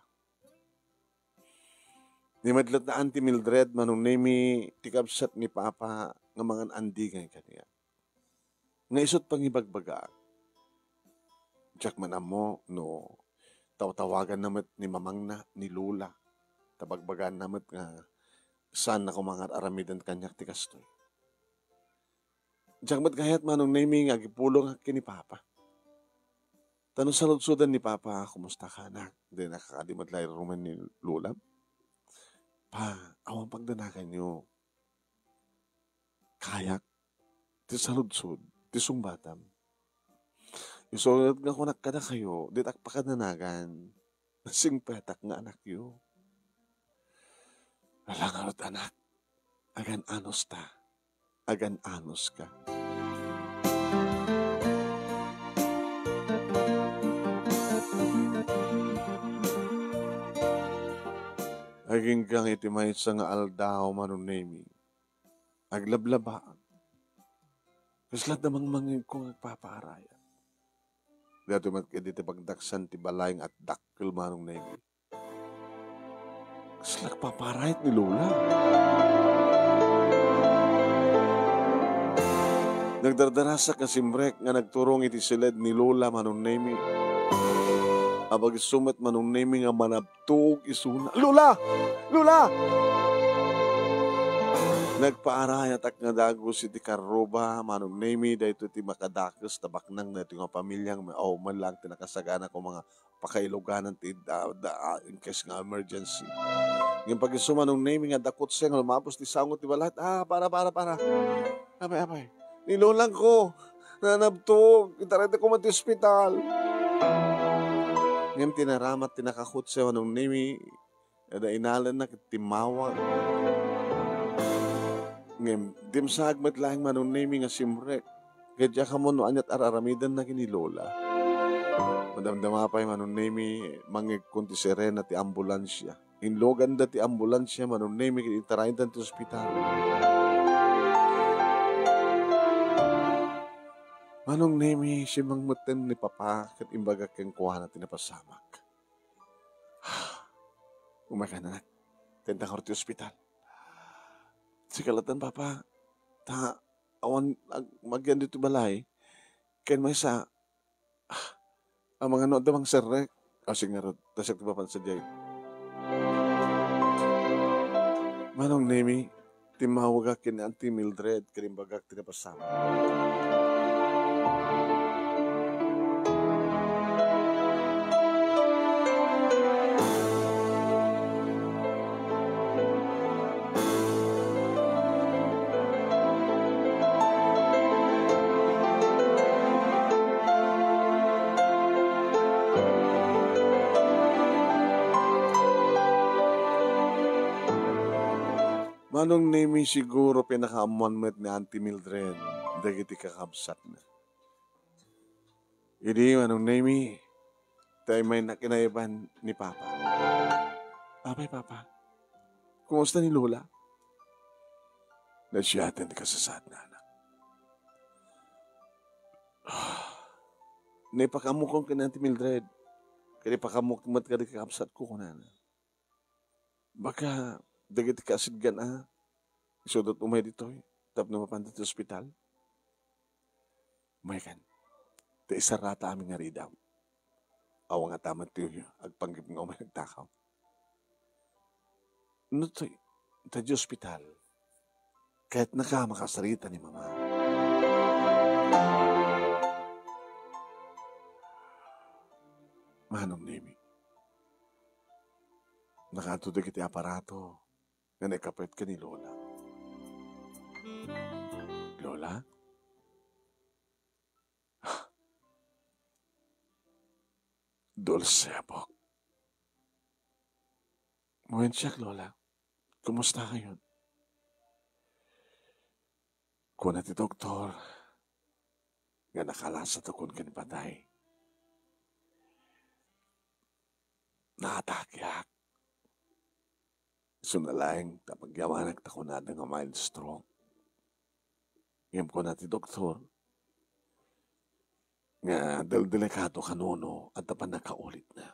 Ni madlat na Auntie Mildred manong nami tikabsat ni Papa nga mga andigay kaniya. Nga isot pang ibagbaga. Jack man amo no tawagan namat ni mamang na ni Lola. Tabagbagan namat nga saan na kumangat aramidan kanyak tikastoy. Jack mat kahit manong nami nga gipulong kini Papa. Tanong sa lutsudan ni Papa, kumusta ka na? Hindi nakakadimad lahi ruman ni Lola. Pa, awang pagdanakan nyo. Kayak, ti sa lutsud, ti sumbatam. Isulad nga kunak ka na kayo, di takpakadanagan. Nasing petak nga anak yo. Alangarot anak, agan anos ta, agan anos ka. Aging kang itimay sa nga aldaw manunemi. Aglablabaan. Kaslat namang mangin kong agpaparaya. Dato mat kaditi pagdaksan ti balayng at dakkel manunemi. Kaslat paparayat ni Lola. Nagdardarasa ka simrek nga nagturong iti silid ni Lola manunemi. Abag sumat manong nemi nga manabtog isuna. Lola! Lola! Nagpaarayat ak nga dagos iti karoba manong nemi dahito ti makadakos tabaknang na iti nga pamilyang man lang tinakasagana ko mga pakailuganan ti in case nga emergency. Yung pag-isuma nung nemi nga dakot siya nga lumapos ti sangot ti balat. Para. Apay. Nilulang ko. Nanabtog. Itarete ko mati ospital. Ngayon tinaramat, tinakakot siya nung nimi, Ada inalan na timawag. Ngem, dim sagmat lang manunimi nga simrek. Kaya ka mo no anyat araramidan na kinilola. Madamdama pa yung manunimi mangig kunti serena ti ambulansya. Inlogan da ti ambulansya manunimi kitarayin ti ospital. Manong nimi si mangmuten ni papa kat imbaga keng kuha na tinapasamak. Umaka na tentang korti ospital. Sikalatan papa, ta awan magyan dito balay, ken may sa ang mga no damang serrek. Asing nga rod, tasag tibapan sa jay. Manong nimi, timawag akin Auntie Mildred, karimbagak tinapasama. Manong nimi siguro pinaka-amonmet ni Auntie Mildred, dagiti kakabsat na. Idi manong nimi, tayo may nakinayaban ni Papa. Papa, kumusta ni Lola? Nasyatan ka sa sad na anak. Naipakamukong ka ni Auntie Mildred, kaya pakamukmat ka di kakabsat ko kunana. Baka dagiti kasidgan isudot umay dito tap na mapanda sa ospital. Umay kan, ta isarata aming nga ridaw. Awa nga tamat tiyo, agpanggip nga umay nagtakaw. No to, ta di ospital, kahit nakamakasarita ni mama. Manong nimi, nakatudag iti aparato, nga nakapit ka ni Lola. Lola? Dulce po. Muwensiyak, Lola. Kumusta kayo? Kuna ti doktor, nga nakalasa to kun kanipatay. Nakatakyak. Sunalaing tapagyawanak ta kunada nga mild stroke. Ngayon ko na ti doktor, nga delikado kanono at tapan nakaulit na.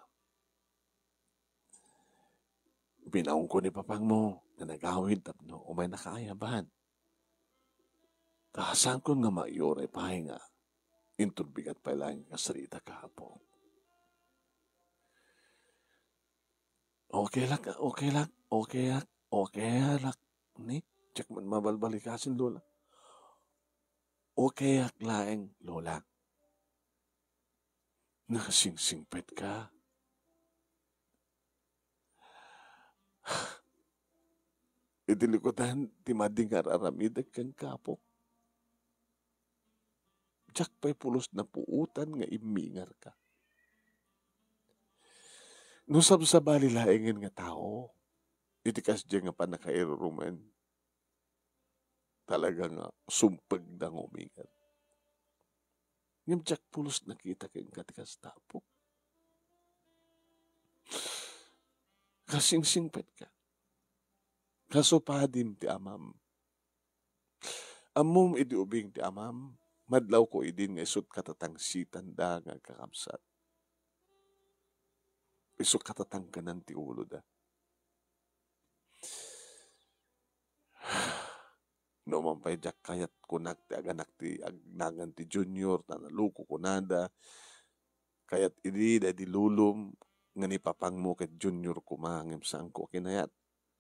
Binaong ko ni papang mo, na nagawid tapno, umay nakaayaban. Kahasan ko nga maiyoray pahinga, intulbigat pa lang kasarita kahapon. Okay lang. Ni, check man mabalbalikasin, Lola. Okay laeng, Lola. Nakasingsingpet ka. Idilikotan, timading araramidag kang kapok. Diyak pa'y pulos na puutan nga imingar ka. No sabsabali laengin nga tao, itikas diya nga panakairurumen, talaga nga sumpag na ngumingan. Ngam diyak pulos nakita kang katikas tapok. Kasingsingpet ka. Kasupadim ti amam. Amom idi ubing ti amam, madlaw ko idin nga isut katatangsitan da nga kakabsat. Isut katatangkanan ti ulo da. No mampay jak kayat kunak ti aganak ti agnagan ti junior na naluko kunada. Kayat idi da di lulum nga ni papang mo ket junior kumangem saan ko kinayat.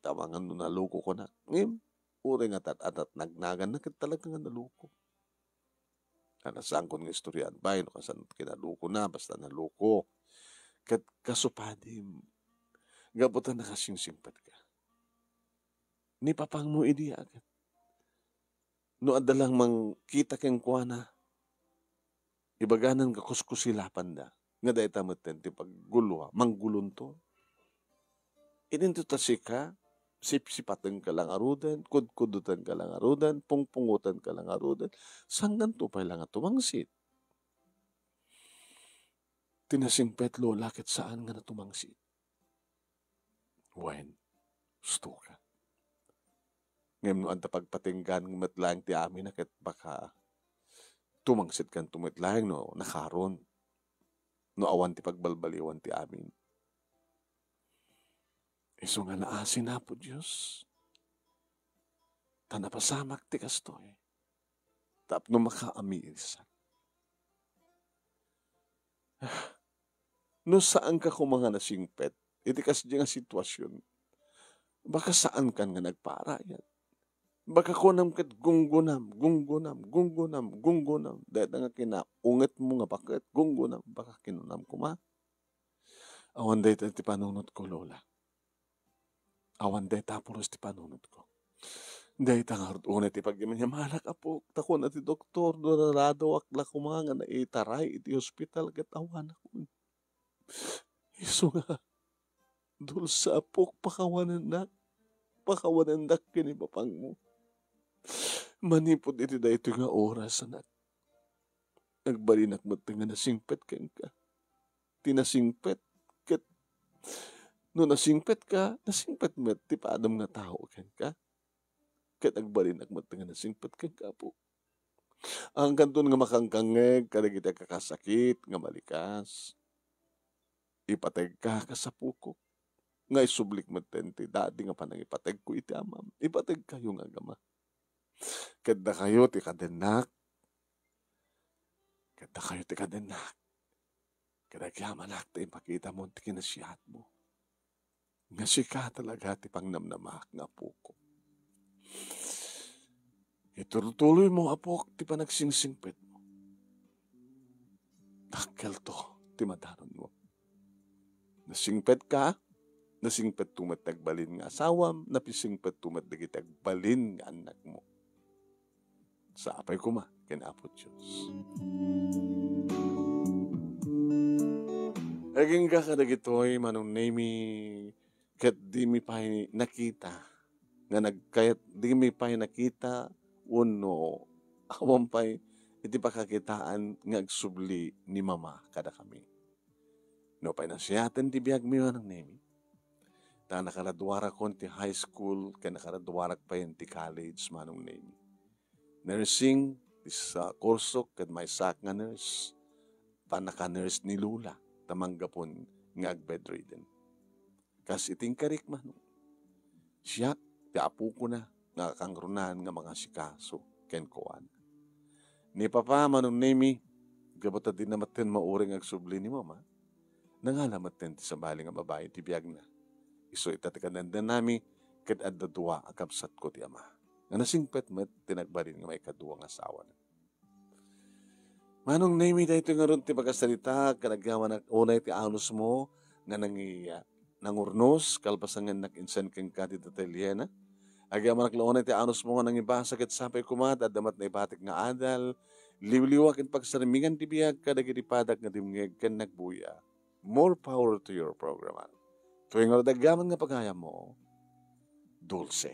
Tawangan no naluko kunak. Ngim, uri nga atat nagnagan na ket talaga nga naluko. Kanasaan ko nga istoryan ba, no kasan kinaluko na, basta naluko. Ket kasupadim, gabutan na kasingsingpat ka. Ni papang mo idi agad. No adalang mang kita keng kuana, ibaganan ka kuskusilapan da. Nga dahi tamat ti paggulwa, manggulunto. Inintutasi ka, sipsipatan ka lang arudan, kudkudutan ka lang arudan, pungpungutan ka lang arudan, sanggan to pa lang tumangsit. Tinasimpet lola ket saan nga na tumangsit. When, gusto ka. Ngayon no, anta pagpatinggan ng matlang ti amin na ket baka tumangsit kan tumitlang no, nakaron. No awan ti pagbalbaliwan ti amin. Iso nga naasin na po Diyos. Tanapasamak ti kastoy. Tapno makaamisan. No saan ka kung mga nasingpet, iti kasi nga sitwasyon, baka saan kan nga nagparayan. Baka kunam ket gunggunam, dahil nga kinaunget mo nga bakit, gunggunam, baka kinunam kuma. Awan day ti panunot ko, Lola. Awan day tapulos ti panunot ko. Day tangarot unay ti pagyaman niya, malak apo, tako na ti doktor, dorarado akla kumanga na itaray iti hospital, ket awan ako. Iso nga, dulsa apok, pakawanan dak kinipapang mo. Manipod iti da ito nga oras, anak. Nagbalinak mo nga nasingpet ka. Tinasingpet, ket no nasingpet ka, nasingpet mo ti paadam nga tao ka. Ket nagbalinak mo nga nasingpet ka po. Ang kanton nga makangkangeg, kadagiti kakasakit, nga malikas. Ipateg ka sa pukok. Nga isublik mo ti dadi nga panang ipateg ko iti amam. Ipateg kayo nga gama. Kada kayo ti kadenak. Kada kiyamanak ti ipakita mo ti kinasiyat mo. Nga sika talaga ti pangnamnamak nga pukok. Ituloy mo apok ti panagsingsingpet mo. Dakkel to ti madanon mo. Nasingpet ka, nasingpet tumat tagbalin nga asawam, napisingpet tumat tagbalin nga anak mo. Sa apay kuma, kinapot Diyos. Aging ka kadagitoy, manong nemi, kat di mi pa nakita, nga nagkayat, di mi pa nakita, uno, awam pa'y, iti pakakitaan, nga agsubli ni mama kada kami. No pa'y nasiyatan ti biyag mi manong nemi. Ta nakaradwara kon ti high school, kaya nakaradwarak pa yun ti college manong nemi. Nursing, this kurso, kad may sak nga nurse, panaka-nurse ni Lula, tamanggapon nga bedridden. Kas iting karik manong. Siya, ti apo ko na, nakakangrunan nga mga sikaso, ken kuwan. Ni papa manong nemi, gabata din namaten mauring agsubli ni mama, nangalamat din ti sabali nga babae ti biyag na. Iso itatikadandan nami, ket adda dua akabsat ko ti ama. Nga nasingpet met, tinagbarin nga may kaduwang asawa na. Manong nemi da ito nga ron ti pagkasalita, kanagyaman unay ti anos mo, nga nangurnos, kalpasangan nakinsan keng kati tatelyena. Agyaman naklaunay ti anos mo nga nangibasa ket sapay kumat, adamat na ibatik nga adal, liwliwak in pagsarimingan ti biyag, kadagiti padak nga dimngeg ken nagbuya. More power to your program. Tuwing nga dagyaman nga pagaya mo, dulce.